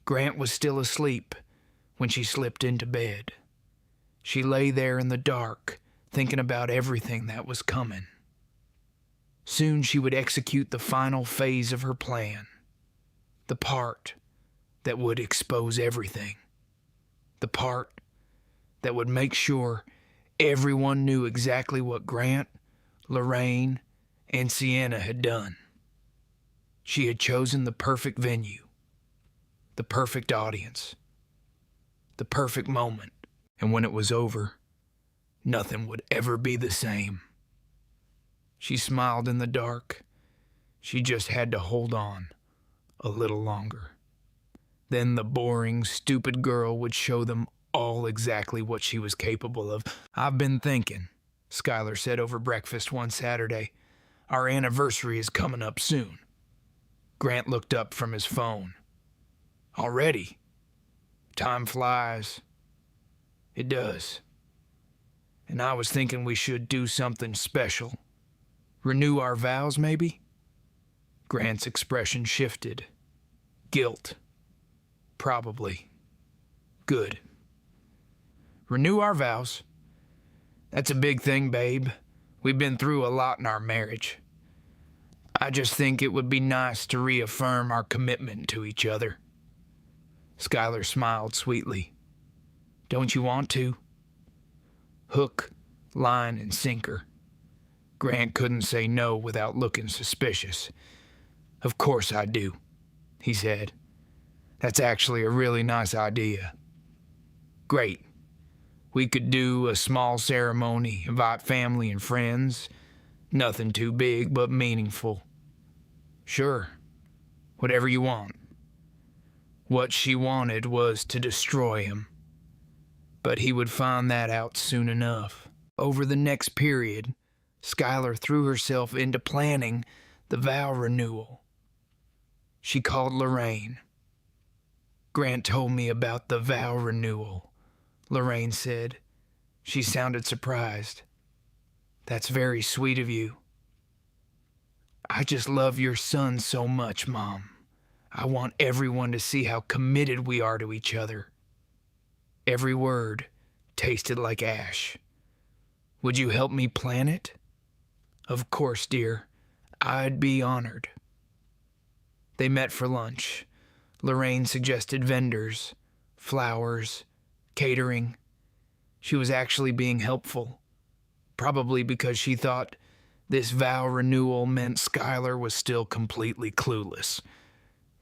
S1: Grant was still asleep when she slipped into bed. She lay there in the dark, thinking about everything that was coming. Soon she would execute the final phase of her plan, the part that would expose everything, the part that would make sure everyone knew exactly what Grant, Lorraine, and Sienna had done. She had chosen the perfect venue, the perfect audience, the perfect moment, and when it was over, nothing would ever be the same. She smiled in the dark. She just had to hold on a little longer. Then the boring, stupid girl would show them all exactly what she was capable of. "I've been thinking," Skylar said over breakfast one Saturday. "Our anniversary is coming up soon." Grant looked up from his phone. "Already? Time flies." "It does. And I was thinking we should do something special. Renew our vows, maybe?" Grant's expression shifted. Guilt. Probably. Good. Renew our vows. That's a big thing, babe. We've been through a lot in our marriage. I just think it would be nice to reaffirm our commitment to each other. Skylar smiled sweetly. Don't you want to? Hook, line, and sinker. Grant couldn't say no without looking suspicious. Of course I do, he said. That's actually a really nice idea. Great. We could do a small ceremony, invite family and friends. Nothing too big, but meaningful. Sure. Whatever you want. What she wanted was to destroy him. But he would find that out soon enough. Over the next period, Skylar threw herself into planning the vow renewal. She called Lorraine. Grant told me about the vow renewal, Lorraine said. She sounded surprised. That's very sweet of you. I just love your son so much, Mom. I want everyone to see how committed we are to each other. Every word tasted like ash. Would you help me plan it? Of course, dear. I'd be honored. They met for lunch. Lorraine suggested vendors, flowers, catering. She was actually being helpful, probably because she thought this vow renewal meant Skylar was still completely clueless,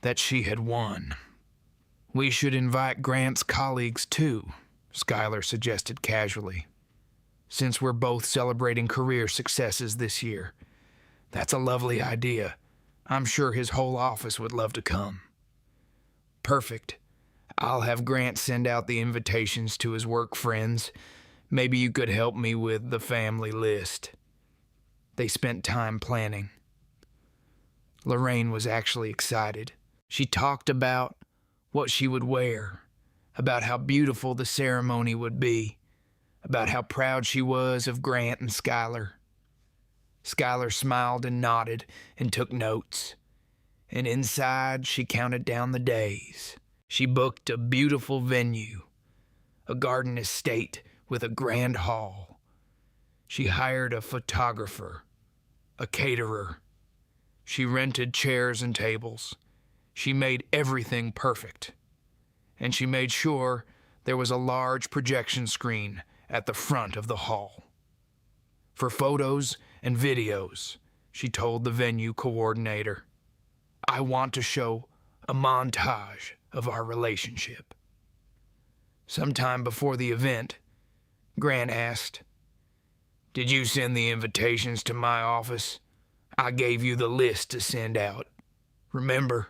S1: that she had won. We should invite Grant's colleagues too, Skylar suggested casually, since we're both celebrating career successes this year. That's a lovely idea. I'm sure his whole office would love to come. Perfect. I'll have Grant send out the invitations to his work friends. Maybe you could help me with the family list. They spent time planning. Lorraine was actually excited. She talked about what she would wear, about how beautiful the ceremony would be, about how proud she was of Grant and Skylar. Skylar smiled and nodded and took notes. And inside, she counted down the days. She booked a beautiful venue, a garden estate with a grand hall. She hired a photographer, a caterer. She rented chairs and tables. She made everything perfect. And she made sure there was a large projection screen at the front of the hall. For photos and videos, she told the venue coordinator, I want to show a montage of our relationship. Sometime before the event, Grant asked, Did you send the invitations to my office? I gave you the list to send out. Remember?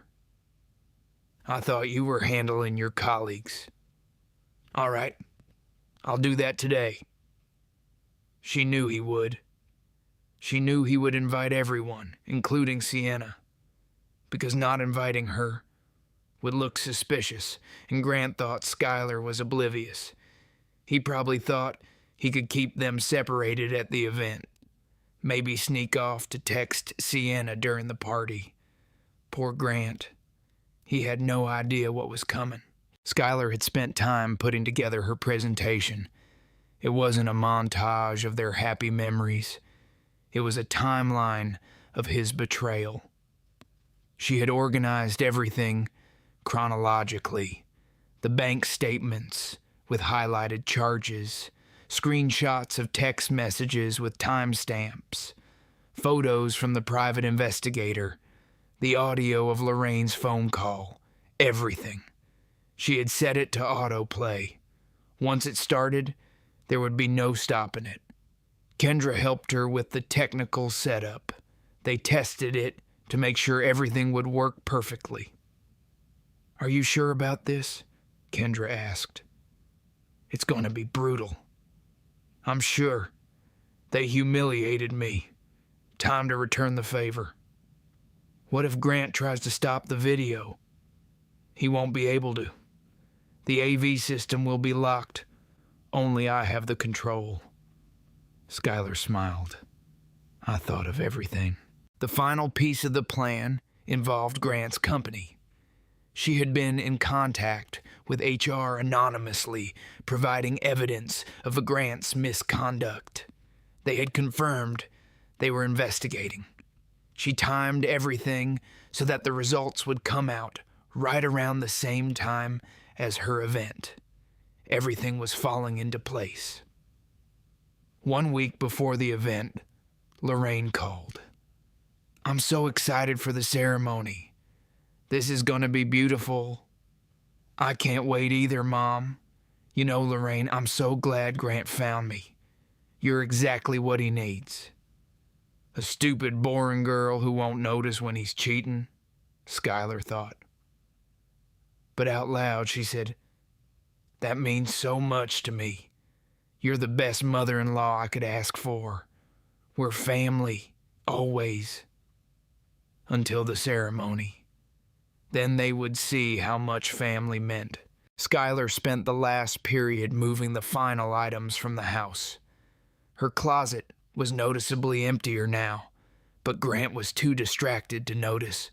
S1: I thought you were handling your colleagues. All right, I'll do that today. She knew he would. She knew he would invite everyone, including Sienna, because not inviting her would look suspicious, and Grant thought Skylar was oblivious. He probably thought he could keep them separated at the event, maybe sneak off to text Sienna during the party. Poor Grant. He had no idea what was coming. Skylar had spent time putting together her presentation. It wasn't a montage of their happy memories. It was a timeline of his betrayal. She had organized everything chronologically. The bank statements with highlighted charges, screenshots of text messages with timestamps, photos from the private investigator, the audio of Lorraine's phone call, everything. She had set it to autoplay. Once it started, there would be no stopping it. Kendra helped her with the technical setup. They tested it to make sure everything would work perfectly. Are you sure about this? Kendra asked. It's going to be brutal. I'm sure. They humiliated me. Time to return the favor. What if Grant tries to stop the video? He won't be able to. The AV system will be locked. Only I have the control. Skylar smiled. I thought of everything. The final piece of the plan involved Grant's company. She had been in contact with HR anonymously, providing evidence of Grant's misconduct. They had confirmed they were investigating. She timed everything so that the results would come out right around the same time as her event. Everything was falling into place. 1 week before the event, Lorraine called. "I'm so excited for the ceremony. This is going to be beautiful." "I can't wait either, Mom. You know, Lorraine, I'm so glad Grant found me. You're exactly what he needs." "A stupid, boring girl who won't notice when he's cheating," Skylar thought. But out loud she said, "That means so much to me. You're the best mother-in-law I could ask for. We're family, always." Until the ceremony. Then they would see how much family meant. Skylar spent the last period moving the final items from the house. Her closet was noticeably emptier now, but Grant was too distracted to notice.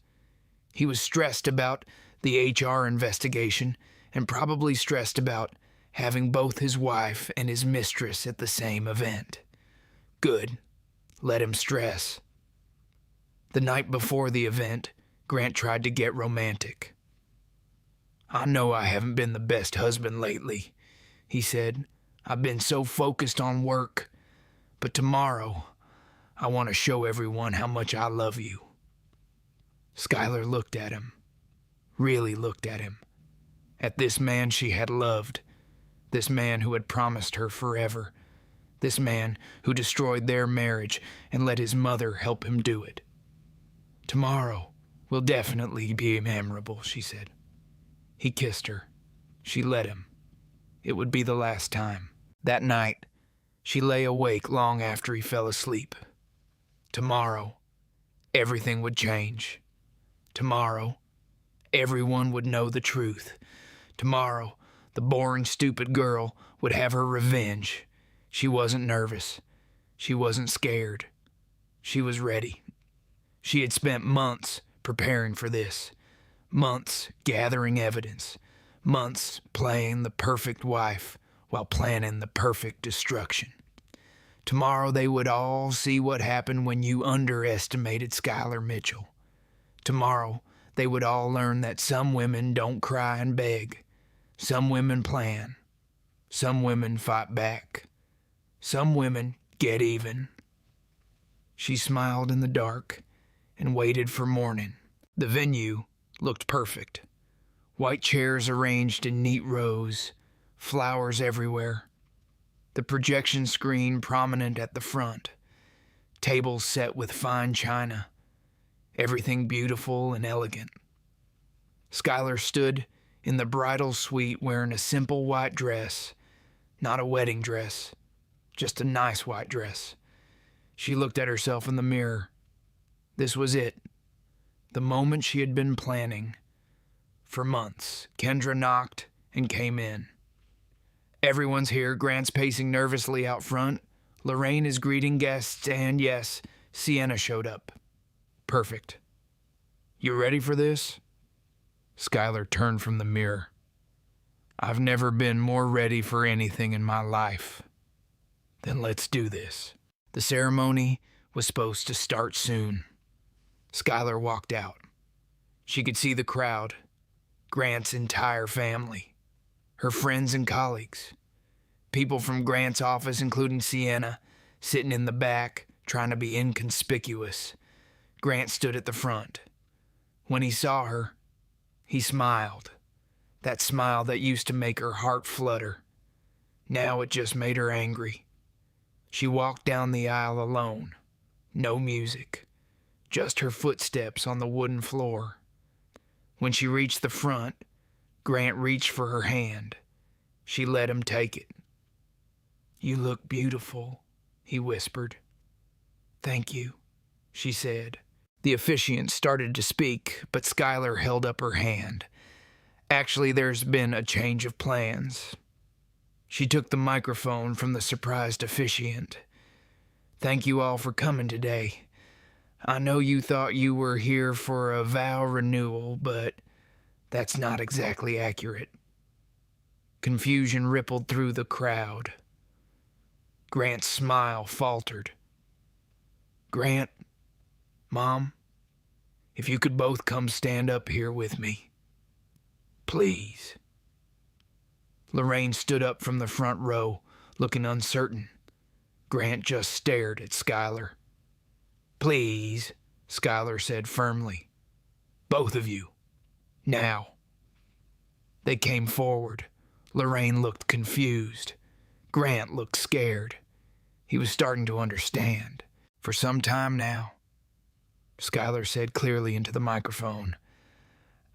S1: He was stressed about the HR investigation and probably stressed about having both his wife and his mistress at the same event. Good. Let him stress. The night before the event, Grant tried to get romantic. "I know I haven't been the best husband lately," he said. "I've been so focused on work. But tomorrow, I want to show everyone how much I love you." Skylar looked at him. Really looked at him. At this man she had loved. This man who had promised her forever. This man who destroyed their marriage and let his mother help him do it. "Tomorrow will definitely be memorable," she said. He kissed her. She let him. It would be the last time. That night, she lay awake long after he fell asleep. Tomorrow, everything would change. Tomorrow, everyone would know the truth. Tomorrow, the boring, stupid girl would have her revenge. She wasn't nervous. She wasn't scared. She was ready. She had spent months preparing for this. Months gathering evidence. Months playing the perfect wife while planning the perfect destruction. Tomorrow they would all see what happened when you underestimated Skylar Mitchell. Tomorrow they would all learn that some women don't cry and beg. Some women plan. Some women fight back. Some women get even. She smiled in the dark and waited for morning. The venue looked perfect. White chairs arranged in neat rows, flowers everywhere. The projection screen prominent at the front. Tables set with fine china. Everything beautiful and elegant. Skylar stood in the bridal suite wearing a simple white dress, not a wedding dress, just a nice white dress. She looked at herself in the mirror. This was it. The moment she had been planning. For months, Kendra knocked and came in. "Everyone's here." Grant's pacing nervously out front. Lorraine is greeting guests, and yes, Sienna showed up. Perfect. "You ready for this?" Skylar turned from the mirror. "I've never been more ready for anything in my life." "Then let's do this." The ceremony was supposed to start soon. Skylar walked out. She could see the crowd, Grant's entire family, her friends and colleagues, people from Grant's office, including Sienna, sitting in the back, trying to be inconspicuous. Grant stood at the front. When he saw her, he smiled. That smile that used to make her heart flutter. Now it just made her angry. She walked down the aisle alone. No music. Just her footsteps on the wooden floor. When she reached the front, Grant reached for her hand. She let him take it. "You look beautiful," he whispered. "Thank you," she said. The officiant started to speak, but Skylar held up her hand. "Actually, there's been a change of plans." She took the microphone from the surprised officiant. "Thank you all for coming today. I know you thought you were here for a vow renewal, but that's not exactly accurate." Confusion rippled through the crowd. Grant's smile faltered. "Grant, Mom, If you could both come stand up here with me. Please. Lorraine stood up from the front row, looking uncertain. Grant just stared at Skylar. Please, Skylar said firmly. Both of you. Now. They came forward. Lorraine looked confused. Grant looked scared. He was starting to understand. For some time now, Skylar said clearly into the microphone,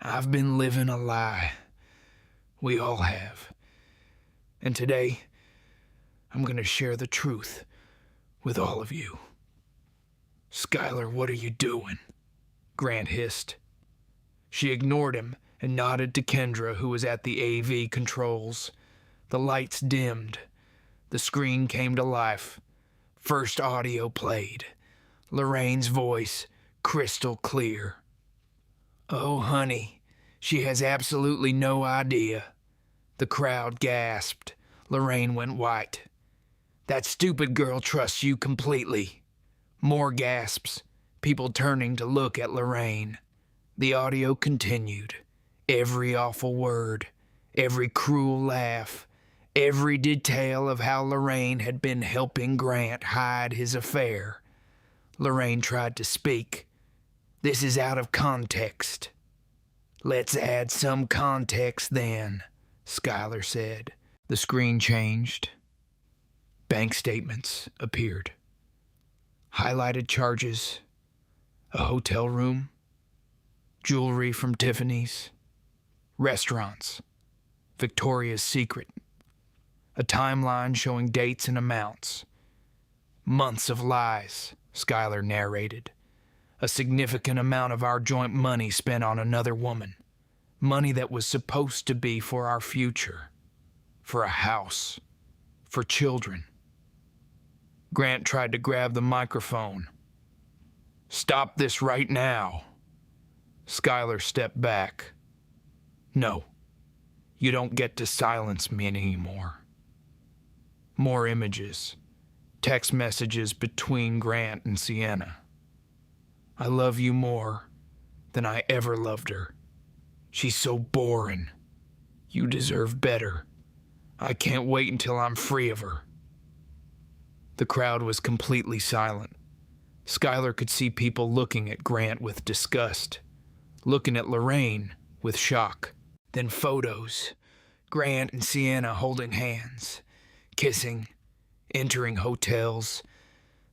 S1: I've been living a lie. We all have. And today, I'm going to share the truth with all of you. Skylar, what are you doing? Grant hissed. She ignored him and nodded to Kendra, who was at the AV controls. The lights dimmed. The screen came to life. First audio played. Lorraine's voice, crystal clear. Oh, honey, she has absolutely no idea. The crowd gasped. Lorraine went white. That stupid girl trusts you completely. More gasps, people turning to look at Lorraine. The audio continued. Every awful word, every cruel laugh, every detail of how Lorraine had been helping Grant hide his affair. Lorraine tried to speak. This is out of context. Let's add some context then, Skylar said. The screen changed. Bank statements appeared. Highlighted charges, a hotel room, jewelry from Tiffany's, restaurants, Victoria's Secret, a timeline showing dates and amounts. Months of lies, Skylar narrated. A significant amount of our joint money spent on another woman. Money that was supposed to be for our future, for a house, for children. Grant tried to grab the microphone. Stop this right now. Skylar stepped back. No, you don't get to silence me anymore. More images, text messages between Grant and Sienna. I love you more than I ever loved her. She's so boring. You deserve better. I can't wait until I'm free of her. The crowd was completely silent. Skylar could see people looking at Grant with disgust, looking at Lorraine with shock. Then photos. Grant and Sienna holding hands, kissing, entering hotels.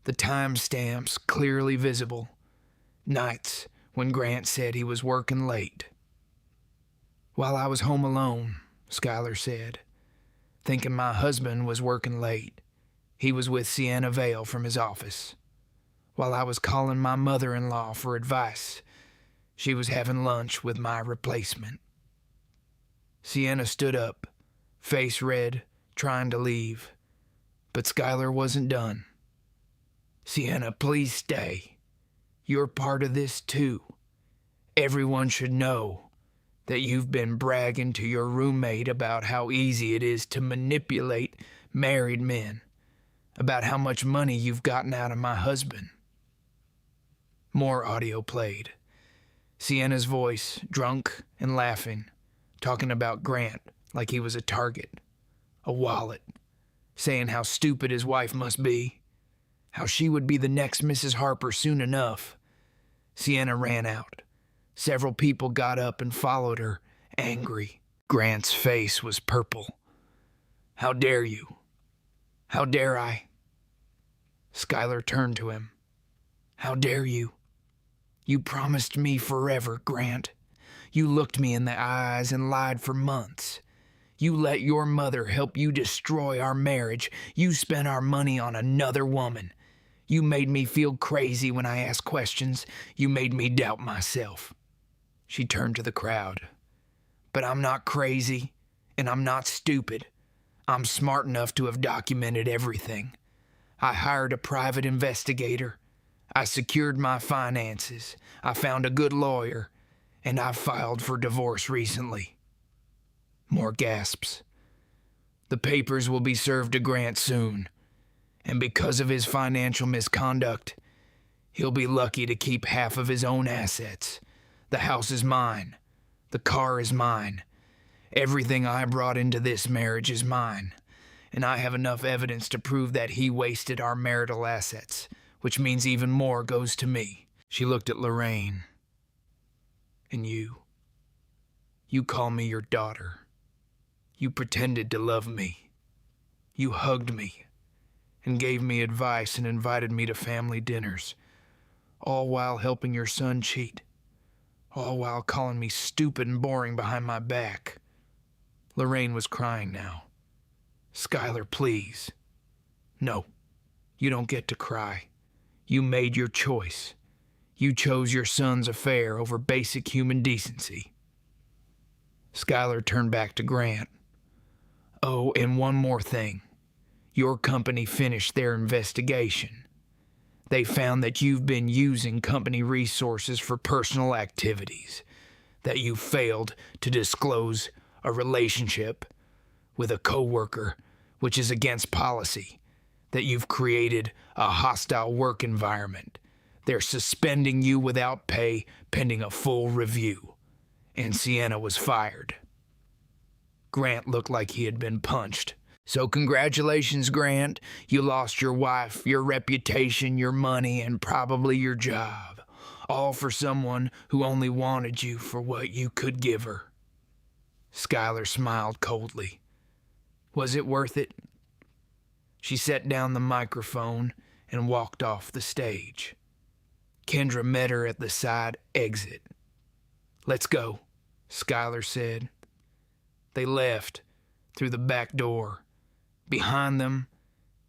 S1: The timestamps clearly visible. Nights when Grant said he was working late. While I was home alone, Skylar said, thinking my husband was working late. He was with Sienna Vale from his office. While I was calling my mother-in-law for advice, she was having lunch with my replacement. Sienna stood up, face red, trying to leave. But Skylar wasn't done. Sienna, please stay. You're part of this too. Everyone should know that you've been bragging to your roommate about how easy it is to manipulate married men, about how much money you've gotten out of my husband. More audio played. Sienna's voice, drunk and laughing, talking about Grant like he was a target, a wallet, saying how stupid his wife must be, how she would be the next Mrs. Harper soon enough. Sienna ran out. Several people got up and followed her, angry. Grant's face was purple. How dare you? How dare I? Skylar turned to him. How dare you? You promised me forever, Grant. You looked me in the eyes and lied for months. You let your mother help you destroy our marriage. You spent our money on another woman. You made me feel crazy when I asked questions. You made me doubt myself. She turned to the crowd. But I'm not crazy, and I'm not stupid. I'm smart enough to have documented everything. I hired a private investigator. I secured my finances. I found a good lawyer, and I filed for divorce recently. More gasps. The papers will be served to Grant soon, and because of his financial misconduct, He'll be lucky to keep half of his own assets. The house is mine. The car is mine. Everything I brought into this marriage is mine. And I have enough evidence to prove that he wasted our marital assets, which means even more goes to me. She looked at Lorraine. And you call me your daughter. You pretended to love me. You hugged me and gave me advice and invited me to family dinners, all while helping your son cheat, all while calling me stupid and boring behind my back. Lorraine was crying now. Skylar, please. No, you don't get to cry. You made your choice. You chose your son's affair over basic human decency. Skylar turned back to Grant. Oh, and one more thing. Your company finished their investigation. They found that you've been using company resources for personal activities, that you failed to disclose a relationship with a coworker, which is against policy, that you've created a hostile work environment. They're suspending you without pay pending a full review. And Sienna was fired. Grant looked like he had been punched. So congratulations, Grant. You lost your wife, your reputation, your money, and probably your job. All for someone who only wanted you for what you could give her. Skylar smiled coldly. Was it worth it? She set down the microphone and walked off the stage. Kendra met her at the side exit. Let's go, Skylar said. They left through the back door. Behind them,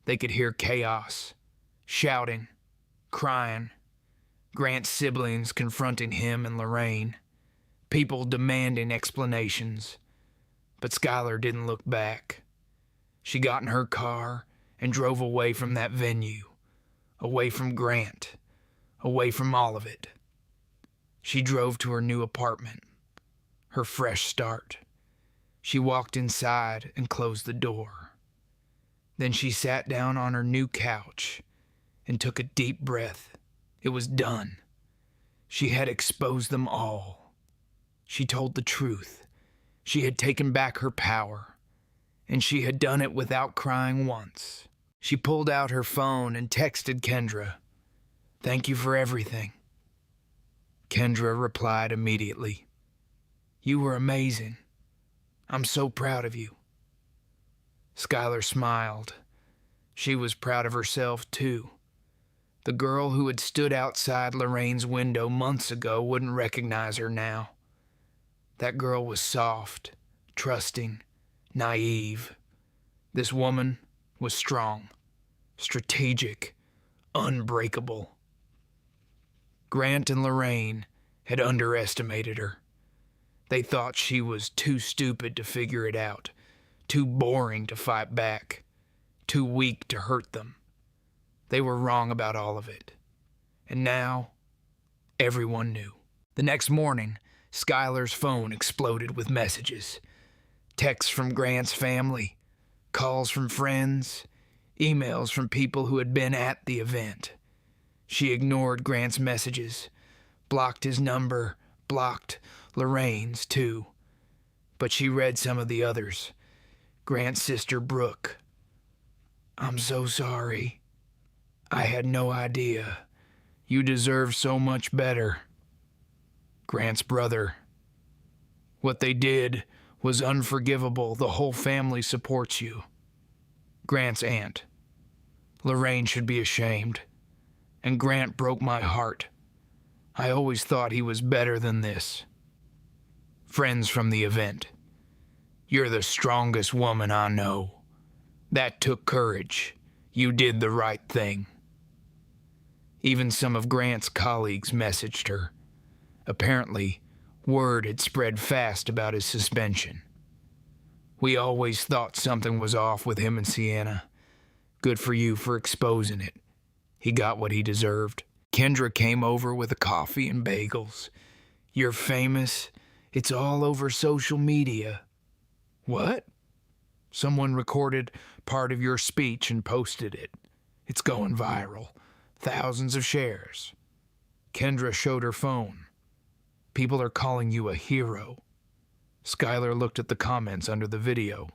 S1: they could hear chaos, shouting, crying, Grant's siblings confronting him and Lorraine, people demanding explanations. But Skylar didn't look back. She got in her car and drove away from that venue, away from Grant, away from all of it. She drove to her new apartment, her fresh start. She walked inside and closed the door. Then she sat down on her new couch and took a deep breath. It was done. She had exposed them all. She told the truth. She had taken back her power, and she had done it without crying once. She pulled out her phone and texted Kendra, "Thank you for everything." Kendra replied immediately, "You were amazing. I'm so proud of you." Skylar smiled. She was proud of herself, too. The girl who had stood outside Lorraine's window months ago wouldn't recognize her now. That girl was soft, trusting, naive. This woman was strong, strategic, unbreakable. Grant and Lorraine had underestimated her. They thought she was too stupid to figure it out, too boring to fight back, too weak to hurt them. They were wrong about all of it. And now, everyone knew. The next morning, Skylar's phone exploded with messages. Texts from Grant's family, calls from friends, emails from people who had been at the event. She ignored Grant's messages, blocked his number, blocked Lorraine's too. But she read some of the others. Grant's sister Brooke. "I'm so sorry. I had no idea. You deserve so much better." Grant's brother. "What they did was unforgivable. The whole family supports you." Grant's aunt. "Lorraine should be ashamed. And Grant broke my heart. I always thought he was better than this." Friends from the event. "You're the strongest woman I know. That took courage. You did the right thing." Even some of Grant's colleagues messaged her. Apparently, word had spread fast about his suspension. "We always thought something was off with him and Sienna. Good for you for exposing it. He got what he deserved." Kendra came over with a coffee and bagels. "You're famous. It's all over social media." "What?" "Someone recorded part of your speech and posted it. It's going viral. Thousands of shares." Kendra showed her phone. People are calling you a hero. Skylar looked at the comments under the video.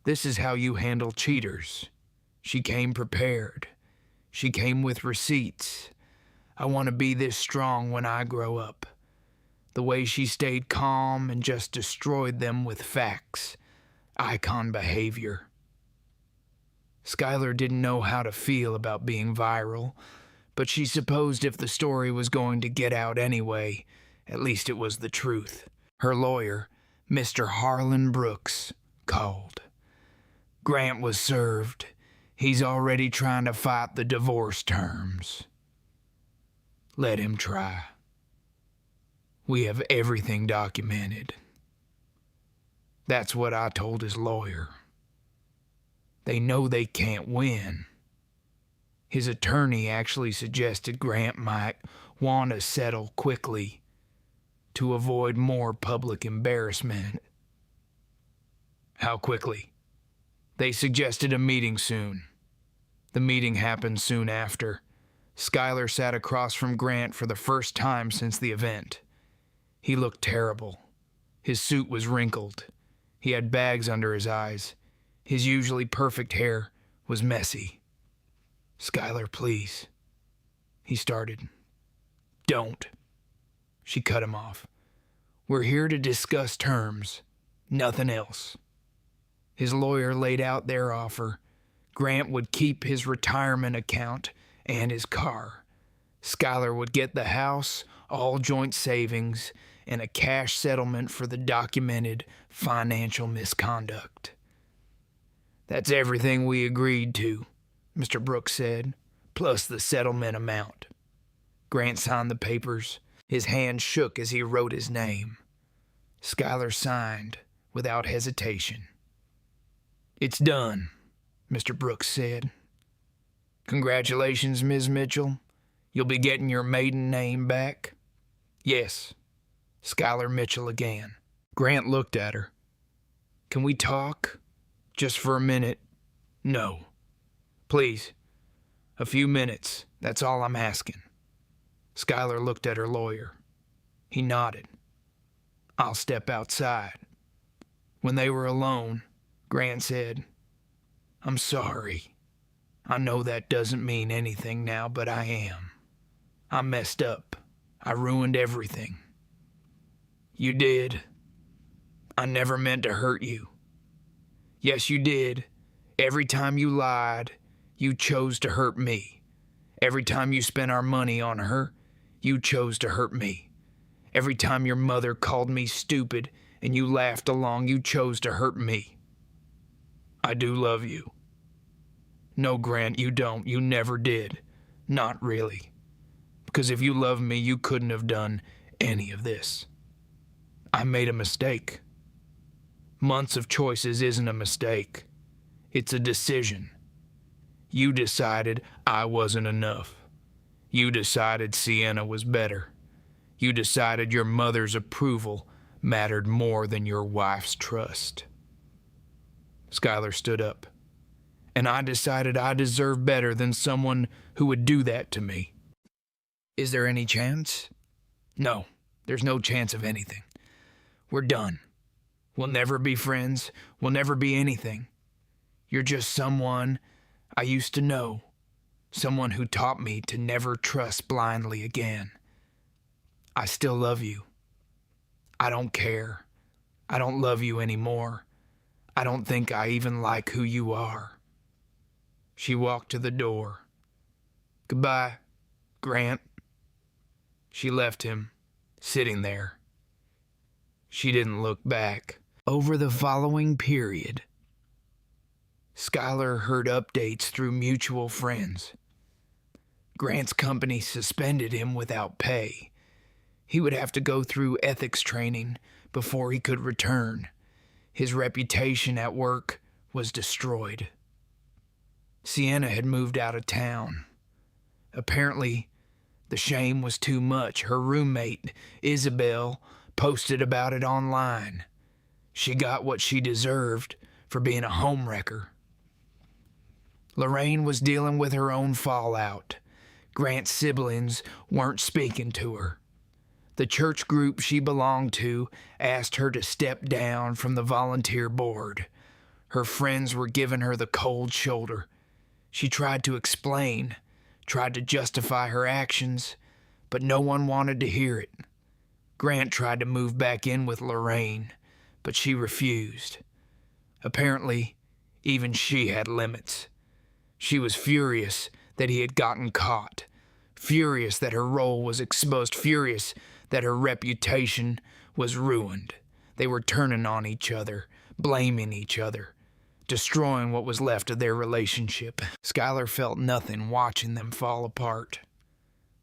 S1: This is how you handle cheaters. She came prepared. She came with receipts. I want to be this strong when I grow up. The way she stayed calm and just destroyed them with facts. Icon behavior. Skylar didn't know how to feel about being viral, but she supposed if the story was going to get out anyway, at least it was the truth. Her lawyer, Mr. Harlan Brooks, called. Grant was served. He's already trying to fight the divorce terms. Let him try. We have everything documented. That's what I told his lawyer. They know they can't win. His attorney actually suggested Grant might want to settle quickly to avoid more public embarrassment. How quickly? They suggested a meeting soon. The meeting happened soon after. Skylar sat across from Grant for the first time since the event. He looked terrible. His suit was wrinkled. He had bags under his eyes. His usually perfect hair was messy. Skylar, please. He started. Don't. She cut him off. We're here to discuss terms. Nothing else. His lawyer laid out their offer. Grant would keep his retirement account and his car. Skylar would get the house, all joint savings, and a cash settlement for the documented financial misconduct. That's everything we agreed to, Mr. Brooks said, plus the settlement amount. Grant signed the papers. His hand shook as he wrote his name. Skylar signed without hesitation. It's done, Mr. Brooks said. Congratulations, Ms. Mitchell. You'll be getting your maiden name back. Yes, Skylar Mitchell again. Grant looked at her. Can we talk? Just for a minute? No. Please. A few minutes. That's all I'm asking. Skylar looked at her lawyer. He nodded. I'll step outside. When they were alone, Grant said, I'm sorry. I know that doesn't mean anything now, but I am. I messed up. I ruined everything. You did. I never meant to hurt you. Yes, you did. Every time you lied, you chose to hurt me. Every time you spent our money on her, you chose to hurt me. Every time your mother called me stupid and you laughed along, you chose to hurt me. I do love you. No, Grant, you don't. You never did. Not really. Because if you loved me, you couldn't have done any of this. I made a mistake. Months of choices isn't a mistake. It's a decision. You decided I wasn't enough. You decided Sienna was better. You decided your mother's approval mattered more than your wife's trust. Skylar stood up. And I decided I deserved better than someone who would do that to me. Is there any chance? No, there's no chance of anything. We're done. We'll never be friends. We'll never be anything. You're just someone I used to know. Someone who taught me to never trust blindly again. I still love you. I don't care. I don't love you anymore. I don't think I even like who you are. She walked to the door. Goodbye, Grant. She left him, sitting there. She didn't look back. Over the following period, Skylar heard updates through mutual friends. Grant's company suspended him without pay. He would have to go through ethics training before he could return. His reputation at work was destroyed. Sienna had moved out of town. Apparently, the shame was too much. Her roommate, Isabel, posted about it online. She got what she deserved for being a homewrecker. Lorraine was dealing with her own fallout. Grant's siblings weren't speaking to her. The church group she belonged to asked her to step down from the volunteer board. Her friends were giving her the cold shoulder. She tried to explain, tried to justify her actions, but no one wanted to hear it. Grant tried to move back in with Lorraine, but she refused. Apparently, even she had limits. She was furious that he had gotten caught, furious that her role was exposed, furious that her reputation was ruined. They were turning on each other, blaming each other, destroying what was left of their relationship. Skylar felt nothing watching them fall apart.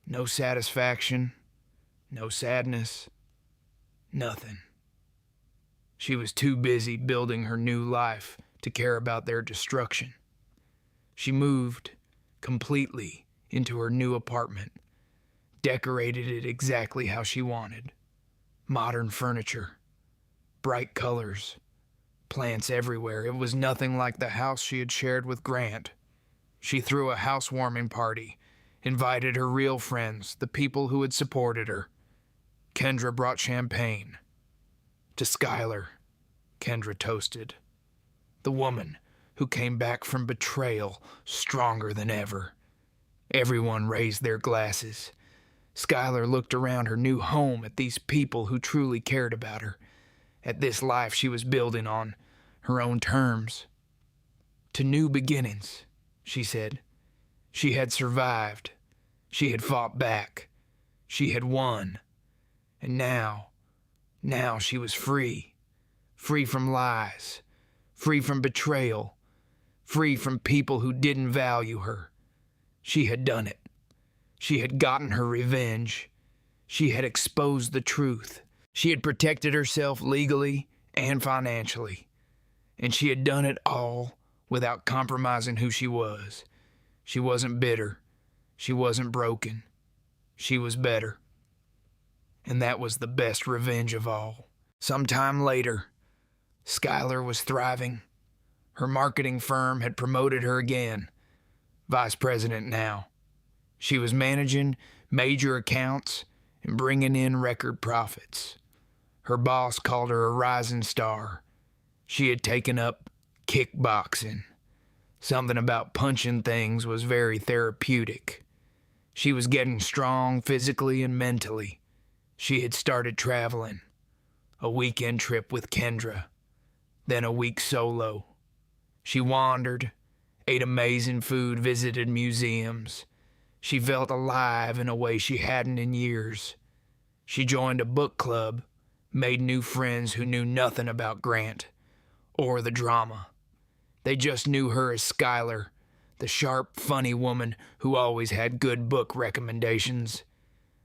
S1: No satisfaction, no sadness, nothing. She was too busy building her new life to care about their destruction. She moved completely into her new apartment, decorated it exactly how she wanted. Modern furniture, bright colors, plants everywhere. It was nothing like the house she had shared with Grant. She threw a housewarming party, invited her real friends, the people who had supported her. Kendra brought champagne. To Skylar, Kendra toasted. The woman who came back from betrayal stronger than ever. Everyone raised their glasses. Skylar looked around her new home at these people who truly cared about her, at this life she was building on her own terms. To new beginnings, she said. She had survived. She had fought back. She had won. And now she was free. Free from lies. Free from betrayal. Free from people who didn't value her. She had done it. She had gotten her revenge. She had exposed the truth. She had protected herself legally and financially. And she had done it all without compromising who she was. She wasn't bitter. She wasn't broken. She was better. And that was the best revenge of all. Sometime later, Skylar was thriving. Her marketing firm had promoted her again. Vice president now. She was managing major accounts and bringing in record profits. Her boss called her a rising star. She had taken up kickboxing. Something about punching things was very therapeutic. She was getting strong physically and mentally. She had started traveling. A weekend trip with Kendra, then a week solo. She wandered, ate amazing food, visited museums. She felt alive in a way she hadn't in years. She joined a book club, made new friends who knew nothing about Grant or the drama. They just knew her as Skylar, the sharp, funny woman who always had good book recommendations.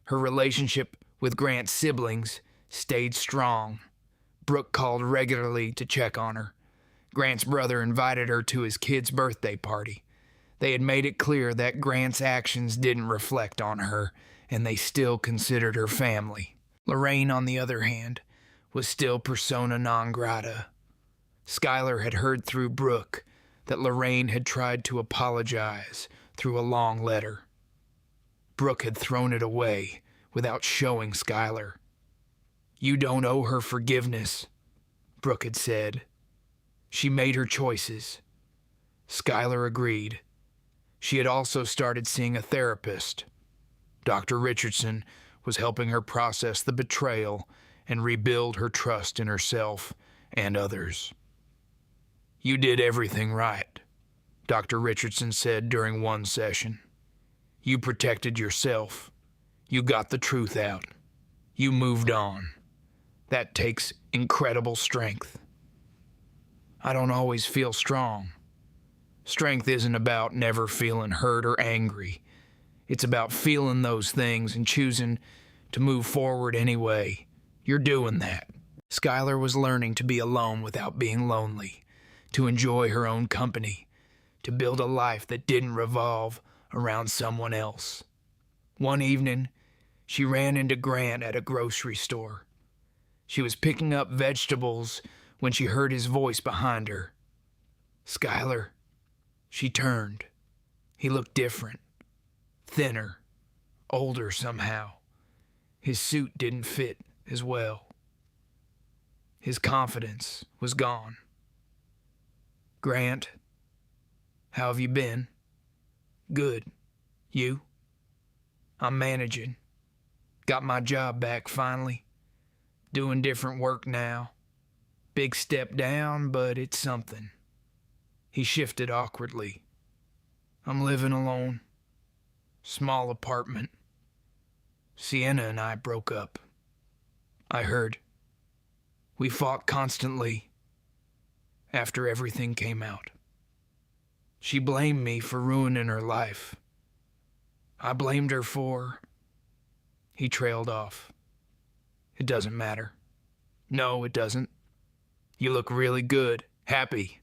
S1: Her relationship with Grant's siblings stayed strong. Brooke called regularly to check on her. Grant's brother invited her to his kid's birthday party. They had made it clear that Grant's actions didn't reflect on her, and they still considered her family. Lorraine, on the other hand, was still persona non grata. Skylar had heard through Brooke that Lorraine had tried to apologize through a long letter. Brooke had thrown it away without showing Skylar. "You don't owe her forgiveness," Brooke had said. "She made her choices." Skylar agreed. She had also started seeing a therapist. Dr. Richardson was helping her process the betrayal and rebuild her trust in herself and others. "You did everything right," Dr. Richardson said during one session. "You protected yourself. You got the truth out. You moved on. That takes incredible strength." "I don't always feel strong. Strength isn't about never feeling hurt or angry. It's about feeling those things and choosing to move forward anyway. You're doing that." Skylar was learning to be alone without being lonely, to enjoy her own company, to build a life that didn't revolve around someone else. One evening, she ran into Grant at a grocery store. She was picking up vegetables when she heard his voice behind her. "Skylar." She turned. He looked different. thinner, older somehow. His suit didn't fit as well. His confidence was gone. "Grant, how have you been?" "Good. You?" "I'm managing. Got my job back finally. Doing different work now. Big step down, but it's something." He shifted awkwardly. "I'm living alone. Small apartment. Sienna and I broke up." "I heard. We fought constantly after everything came out. She blamed me for ruining her life. I blamed her for..." He trailed off. "It doesn't matter." "No, it doesn't. You look really good. Happy."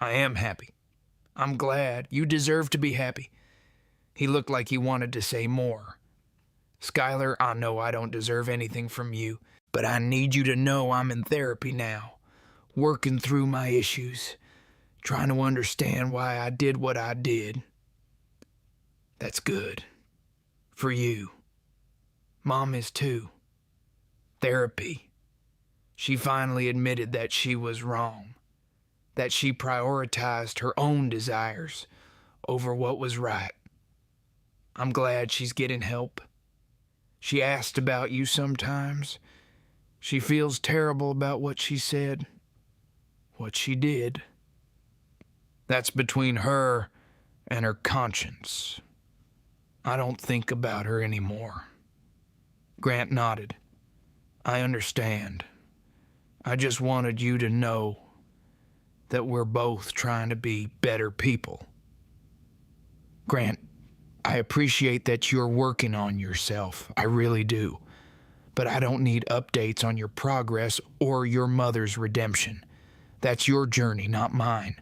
S1: "I am happy. I'm glad. You deserve to be happy." He looked like he wanted to say more. "Skylar, I know I don't deserve anything from you, but I need you to know I'm in therapy now, working through my issues, trying to understand why I did what I did." "That's good. For you. Mom is too. Therapy." She finally admitted that she was wrong, that she prioritized her own desires over what was right. "I'm glad she's getting help. She asked about you sometimes. She feels terrible about what she said, what she did. That's between her and her conscience. I don't think about her anymore." Grant nodded. "I understand. I just wanted you to know that we're both trying to be better people." "Grant, I appreciate that you're working on yourself. I really do. But I don't need updates on your progress or your mother's redemption. That's your journey, not mine.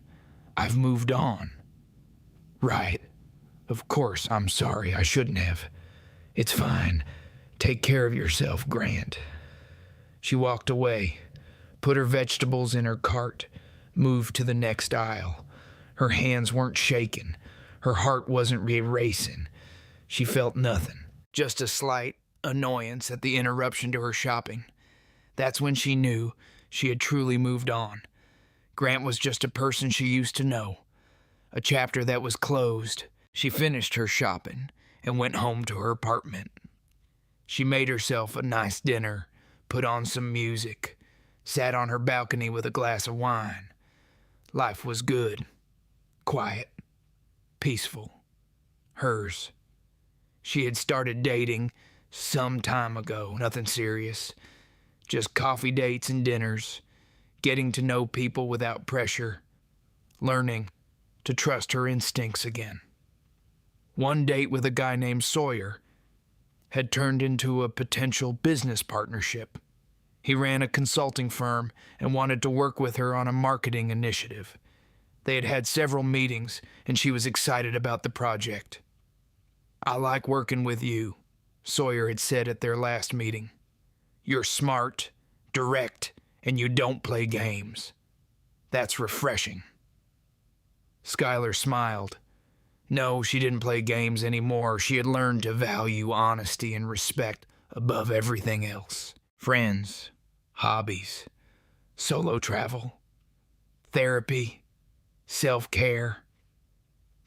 S1: I've moved on." "Right. Of course, I'm sorry. I shouldn't have. It's fine. Take care of yourself, Grant." She walked away, put her vegetables in her cart, moved to the next aisle. Her hands weren't shaking. Her heart wasn't racing. She felt nothing. Just a slight annoyance at the interruption to her shopping. That's when she knew she had truly moved on. Grant was just a person she used to know. A chapter that was closed. She finished her shopping and went home to her apartment. She made herself a nice dinner, put on some music, sat on her balcony with a glass of wine. Life was good, quiet, peaceful. Hers. She had started dating some time ago, nothing serious. Just coffee dates and dinners, getting to know people without pressure, learning to trust her instincts again. One date with a guy named Sawyer had turned into a potential business partnership. He ran a consulting firm and wanted to work with her on a marketing initiative. They had had several meetings, and she was excited about the project. "I like working with you," Sawyer had said at their last meeting. "You're smart, direct, and you don't play games. That's refreshing." Skylar smiled. No, she didn't play games anymore. She had learned to value honesty and respect above everything else. Friends, hobbies, solo travel, therapy, self-care.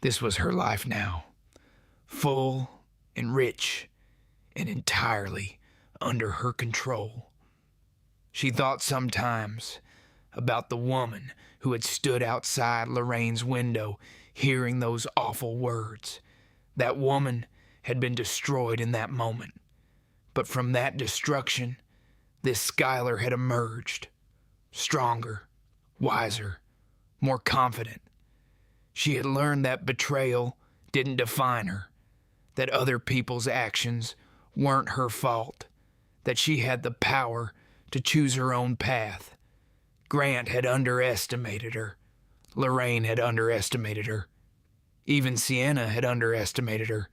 S1: This was her life now. Full and rich and entirely under her control. She thought sometimes about the woman who had stood outside Lorraine's window hearing those awful words. That woman had been destroyed in that moment. But from that destruction, this Skylar had emerged. Stronger, wiser, more confident. She had learned that betrayal didn't define her, that other people's actions weren't her fault, that she had the power to choose her own path. Grant had underestimated her. Lorraine had underestimated her. Even Sienna had underestimated her.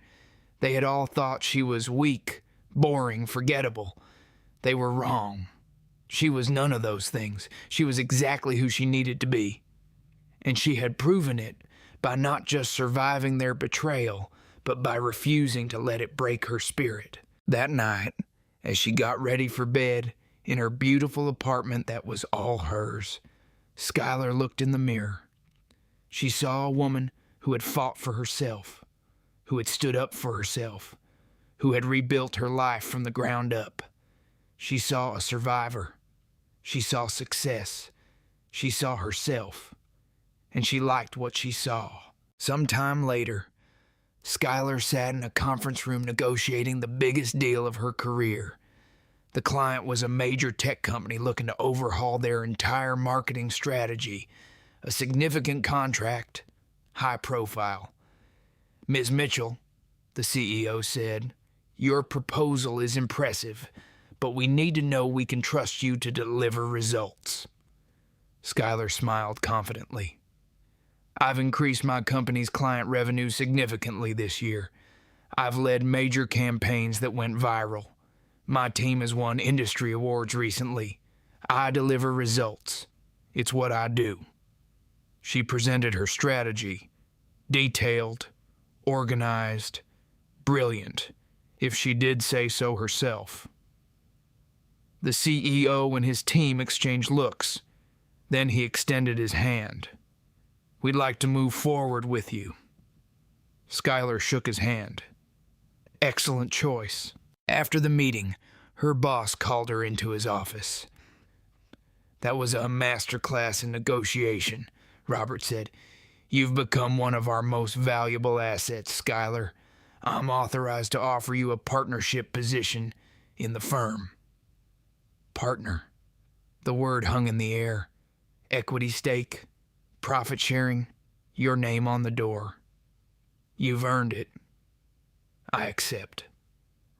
S1: They had all thought she was weak, boring, forgettable. They were wrong. She was none of those things. She was exactly who she needed to be. And she had proven it by not just surviving their betrayal, but by refusing to let it break her spirit. That night, as she got ready for bed in her beautiful apartment that was all hers, Skylar looked in the mirror. She saw a woman who had fought for herself, who had stood up for herself, who had rebuilt her life from the ground up. She saw a survivor. She saw success. She saw herself. And she liked what she saw. Sometime later, Skylar sat in a conference room negotiating the biggest deal of her career. The client was a major tech company looking to overhaul their entire marketing strategy. A significant contract, high profile. Ms. Mitchell, the CEO said, "Your proposal is impressive, but we need to know we can trust you to deliver results." Skylar smiled confidently. "I've increased my company's client revenue significantly this year. I've led major campaigns that went viral. My team has won industry awards recently. I deliver results. It's what I do." She presented her strategy. Detailed, organized, brilliant, if she did say so herself. The CEO and his team exchanged looks. Then he extended his hand. "We'd like to move forward with you." Skylar shook his hand. "Excellent choice." After the meeting, her boss called her into his office. "That was a masterclass in negotiation," Robert said. "You've become one of our most valuable assets, Skylar. I'm authorized to offer you a partnership position in the firm." Partner. The word hung in the air. Equity stake, profit sharing, your name on the door. "You've earned it." "I accept."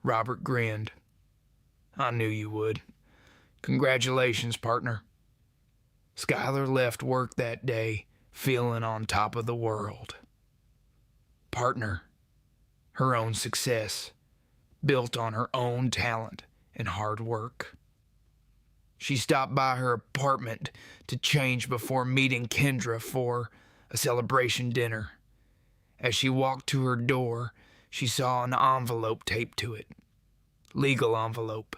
S1: Robert grinned. "I knew you would. Congratulations, partner." Skylar left work that day feeling on top of the world. Partner. Her own success, built on her own talent and hard work. She stopped by her apartment to change before meeting Kendra for a celebration dinner. As she walked to her door, she saw an envelope taped to it. Legal envelope.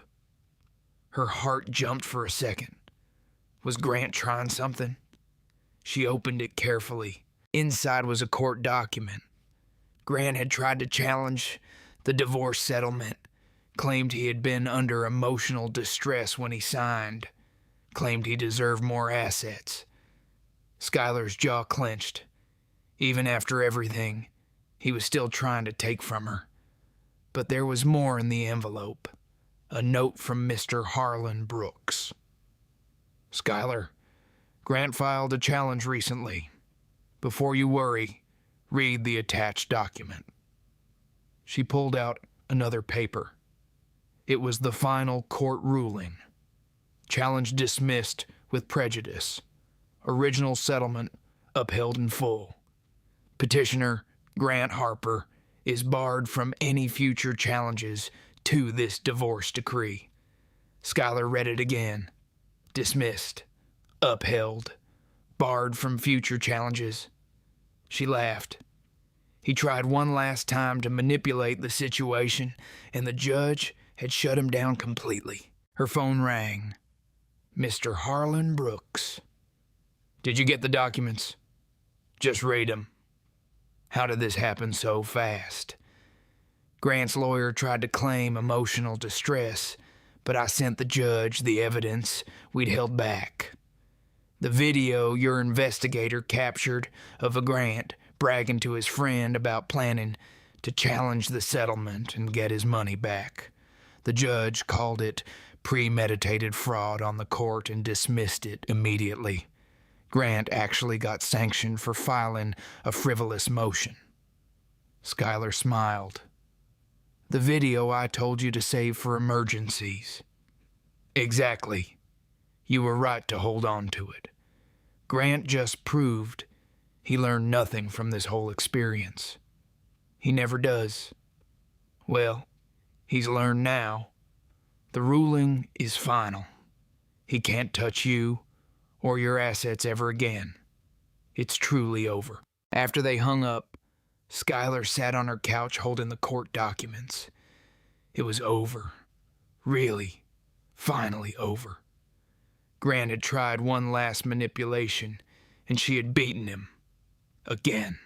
S1: Her heart jumped for a second. Was Grant trying something? She opened it carefully. Inside was a court document. Grant had tried to challenge the divorce settlement, claimed he had been under emotional distress when he signed, claimed he deserved more assets. Skylar's jaw clenched. Even after everything, he was still trying to take from her. But there was more in the envelope. A note from Mr. Harlan Brooks. "Skylar, Grant filed a challenge recently. Before you worry, read the attached document." She pulled out another paper. It was the final court ruling. Challenge dismissed with prejudice. Original settlement upheld in full. Petitioner Grant Harper is barred from any future challenges to this divorce decree. Skylar read it again. Dismissed. Upheld. Barred from future challenges. She laughed. He tried one last time to manipulate the situation, and the judge had shut him down completely. Her phone rang. Mr. Harlan Brooks. "Did you get the documents?" "Just read them." "How did this happen so fast?" "Grant's lawyer tried to claim emotional distress, but I sent the judge the evidence we'd held back. The video your investigator captured of a Grant bragging to his friend about planning to challenge the settlement and get his money back. The judge called it premeditated fraud on the court and dismissed it immediately. Grant actually got sanctioned for filing a frivolous motion." Skylar smiled. "The video I told you to save for emergencies." "Exactly. You were right to hold on to it. Grant just proved he learned nothing from this whole experience. He never does. Well, he's learned now. The ruling is final. He can't touch you or your assets ever again. It's truly over." After they hung up, Skylar sat on her couch holding the court documents. It was over. Really, finally over. Grant had tried one last manipulation, and she had beaten him. Again.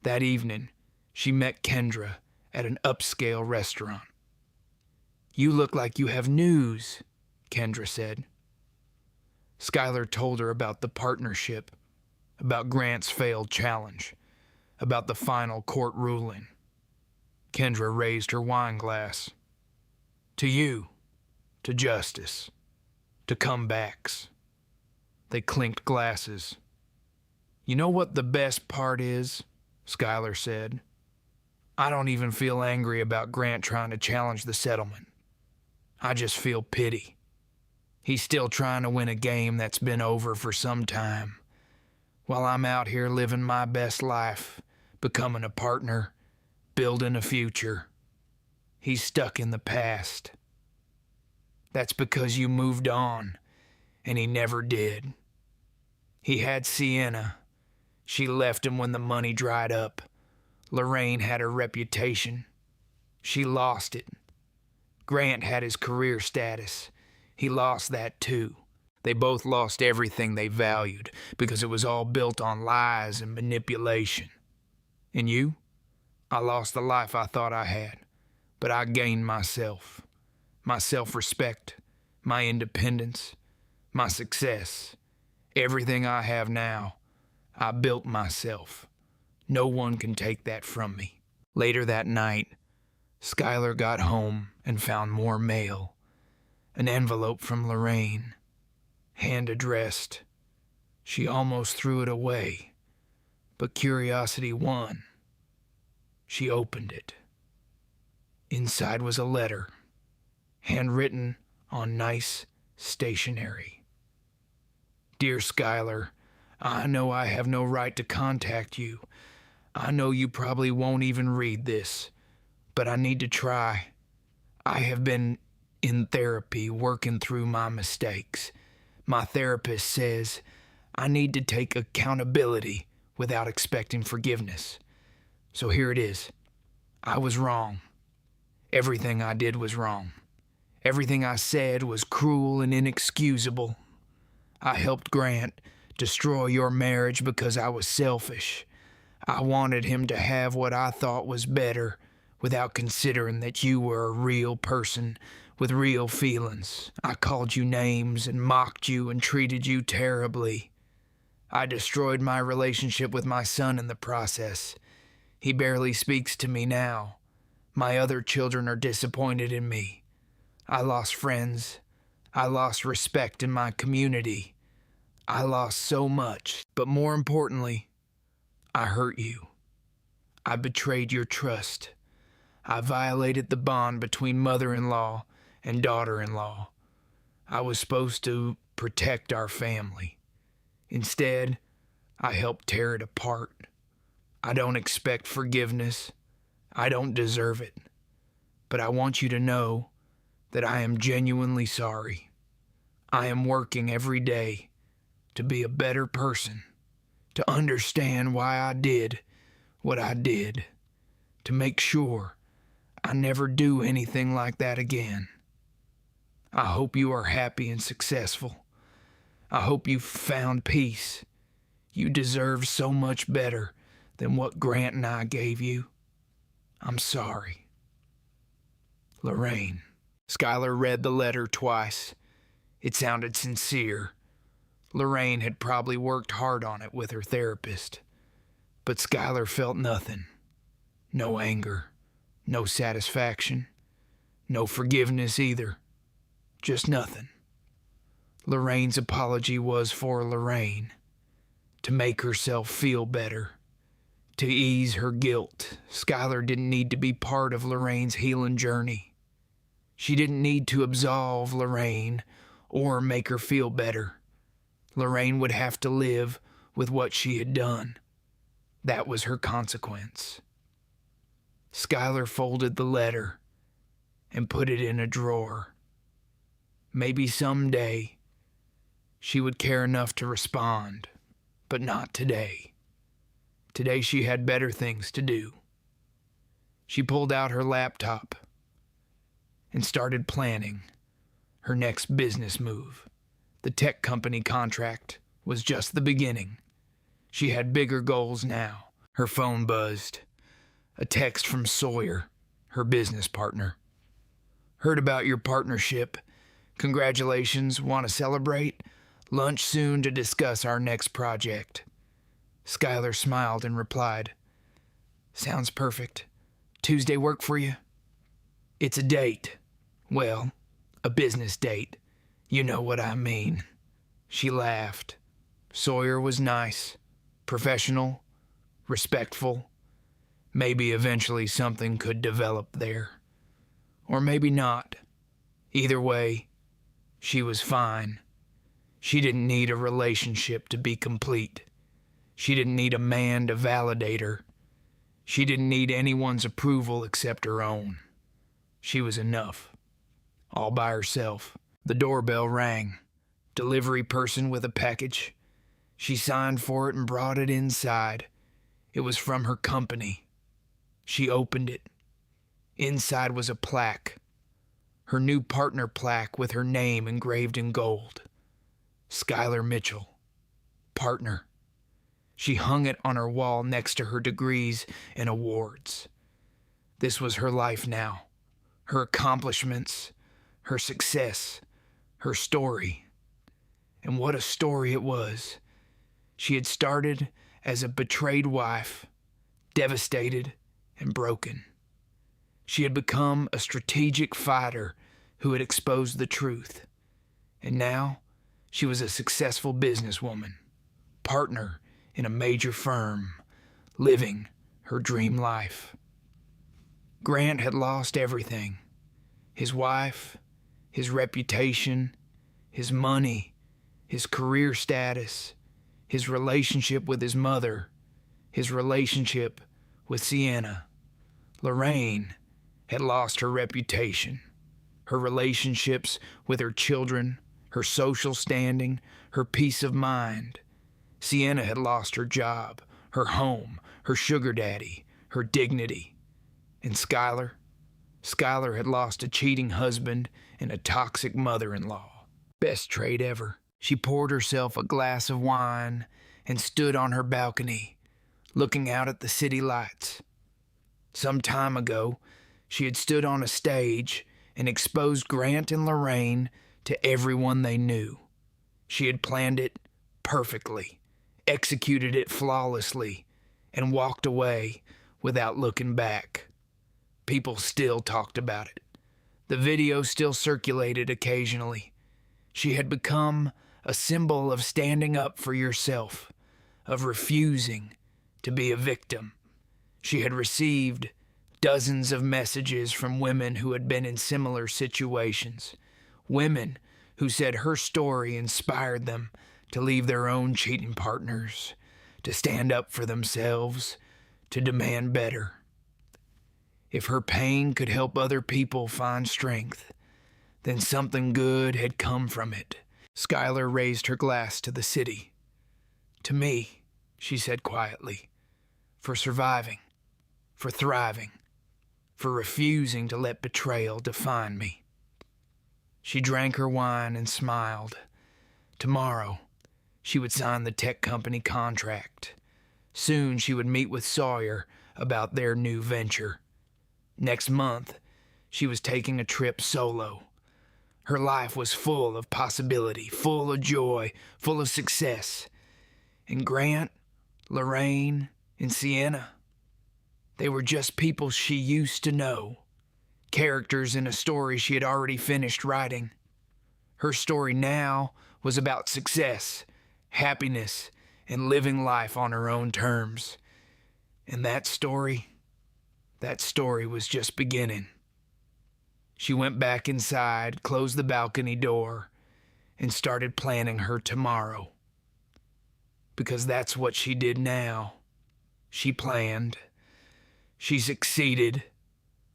S1: That evening, she met Kendra at an upscale restaurant. "You look like you have news," Kendra said. Skylar told her about the partnership, about Grant's failed challenge, about the final court ruling. Kendra raised her wine glass. "To you, to justice, to comebacks." They clinked glasses. "You know what the best part is?" Skylar said. "I don't even feel angry about Grant trying to challenge the settlement. I just feel pity. He's still trying to win a game that's been over for some time, while I'm out here living my best life, becoming a partner, building a future. He's stuck in the past. That's because you moved on, and he never did. He had Sienna. She left him when the money dried up. Lorraine had her reputation. She lost it. Grant had his career status. He lost that too. They both lost everything they valued because it was all built on lies and manipulation. And you? I lost the life I thought I had, but I gained myself. My self-respect, my independence, my success. Everything I have now, I built myself. No one can take that from me." Later that night, Skylar got home and found more mail. An envelope from Lorraine, hand-addressed. She almost threw it away, but curiosity won. She opened it. Inside was a letter, handwritten on nice stationery. "Dear Skylar, I know I have no right to contact you. I know you probably won't even read this, but I need to try. I have been in therapy working through my mistakes. My therapist says I need to take accountability without expecting forgiveness. So here it is. I was wrong. Everything I did was wrong. Everything I said was cruel and inexcusable. I helped Grant destroy your marriage because I was selfish. I wanted him to have what I thought was better without considering that you were a real person with real feelings. I called you names and mocked you and treated you terribly. I destroyed my relationship with my son in the process. He barely speaks to me now. My other children are disappointed in me. I lost friends. I lost respect in my community. I lost so much, but more importantly, I hurt you. I betrayed your trust. I violated the bond between mother-in-law and daughter-in-law. I was supposed to protect our family. Instead, I helped tear it apart. I don't expect forgiveness. I don't deserve it. But I want you to know that I am genuinely sorry. I am working every day to be a better person, to understand why I did what I did, to make sure I never do anything like that again. I hope you are happy and successful. I hope you found peace. You deserve so much better than what Grant and I gave you. I'm sorry. Lorraine." Skylar read the letter twice. It sounded sincere. Lorraine had probably worked hard on it with her therapist. But Skylar felt nothing. No anger, no satisfaction, no forgiveness either. Just nothing. Lorraine's apology was for Lorraine, to make herself feel better, to ease her guilt. Skylar didn't need to be part of Lorraine's healing journey. She didn't need to absolve Lorraine or make her feel better. Lorraine would have to live with what she had done. That was her consequence. Skylar folded the letter and put it in a drawer. Maybe someday she would care enough to respond, but not today. Today she had better things to do. She pulled out her laptop and started planning her next business move. The tech company contract was just the beginning. She had bigger goals now. Her phone buzzed. A text from Sawyer, her business partner. Heard about your partnership. Congratulations. Want to celebrate? Lunch soon to discuss our next project. Skylar smiled and replied, Sounds perfect. Tuesday work for you? It's a date. Well, a business date. You know what I mean. She laughed. Sawyer was nice, professional, respectful. Maybe eventually something could develop there. Or maybe not. Either way, she was fine. She didn't need a relationship to be complete. She didn't need a man to validate her. She didn't need anyone's approval except her own. She was enough. All by herself. The doorbell rang. Delivery person with a package. She signed for it and brought it inside. It was from her company. She opened it. Inside was a plaque. Her new partner plaque with her name engraved in gold. Skylar Mitchell. Partner. She hung it on her wall next to her degrees and awards. This was her life now. Her accomplishments. Her success. Her story. And what a story it was. She had started as a betrayed wife, devastated and broken. She had become a strategic fighter who had exposed the truth. And now she was a successful businesswoman, partner in a major firm, living her dream life. Grant had lost everything. His wife, his reputation, his money, his career status, his relationship with his mother, his relationship with Sienna. Lorraine had lost her reputation, her relationships with her children, her social standing, her peace of mind. Sienna had lost her job, her home, her sugar daddy, her dignity. And Skylar had lost a cheating husband and a toxic mother-in-law. Best trade ever. She poured herself a glass of wine and stood on her balcony, looking out at the city lights. Some time ago, she had stood on a stage and exposed Grant and Lorraine to everyone they knew. She had planned it perfectly, executed it flawlessly, and walked away without looking back. People still talked about it. The video still circulated occasionally. She had become a symbol of standing up for yourself, of refusing to be a victim. She had received dozens of messages from women who had been in similar situations, women who said her story inspired them to leave their own cheating partners, to stand up for themselves, to demand better. If her pain could help other people find strength, then something good had come from it. Skylar raised her glass to the city. To me, she said quietly, for surviving, for thriving, for refusing to let betrayal define me. She drank her wine and smiled. Tomorrow, she would sign the tech company contract. Soon she would meet with Sawyer about their new venture. Next month, she was taking a trip solo. Her life was full of possibility, full of joy, full of success. And Grant, Lorraine, and Sienna, they were just people she used to know, characters in a story she had already finished writing. Her story now was about success, happiness, and living life on her own terms. And that story was just beginning. She went back inside, closed the balcony door, and started planning her tomorrow. Because that's what she did now. She planned. She succeeded.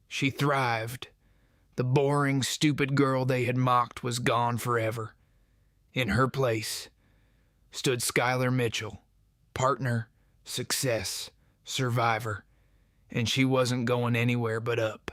S1: She thrived. The boring, stupid girl they had mocked was gone forever. In her place stood Skylar Mitchell, partner, success, survivor, and she wasn't going anywhere but up.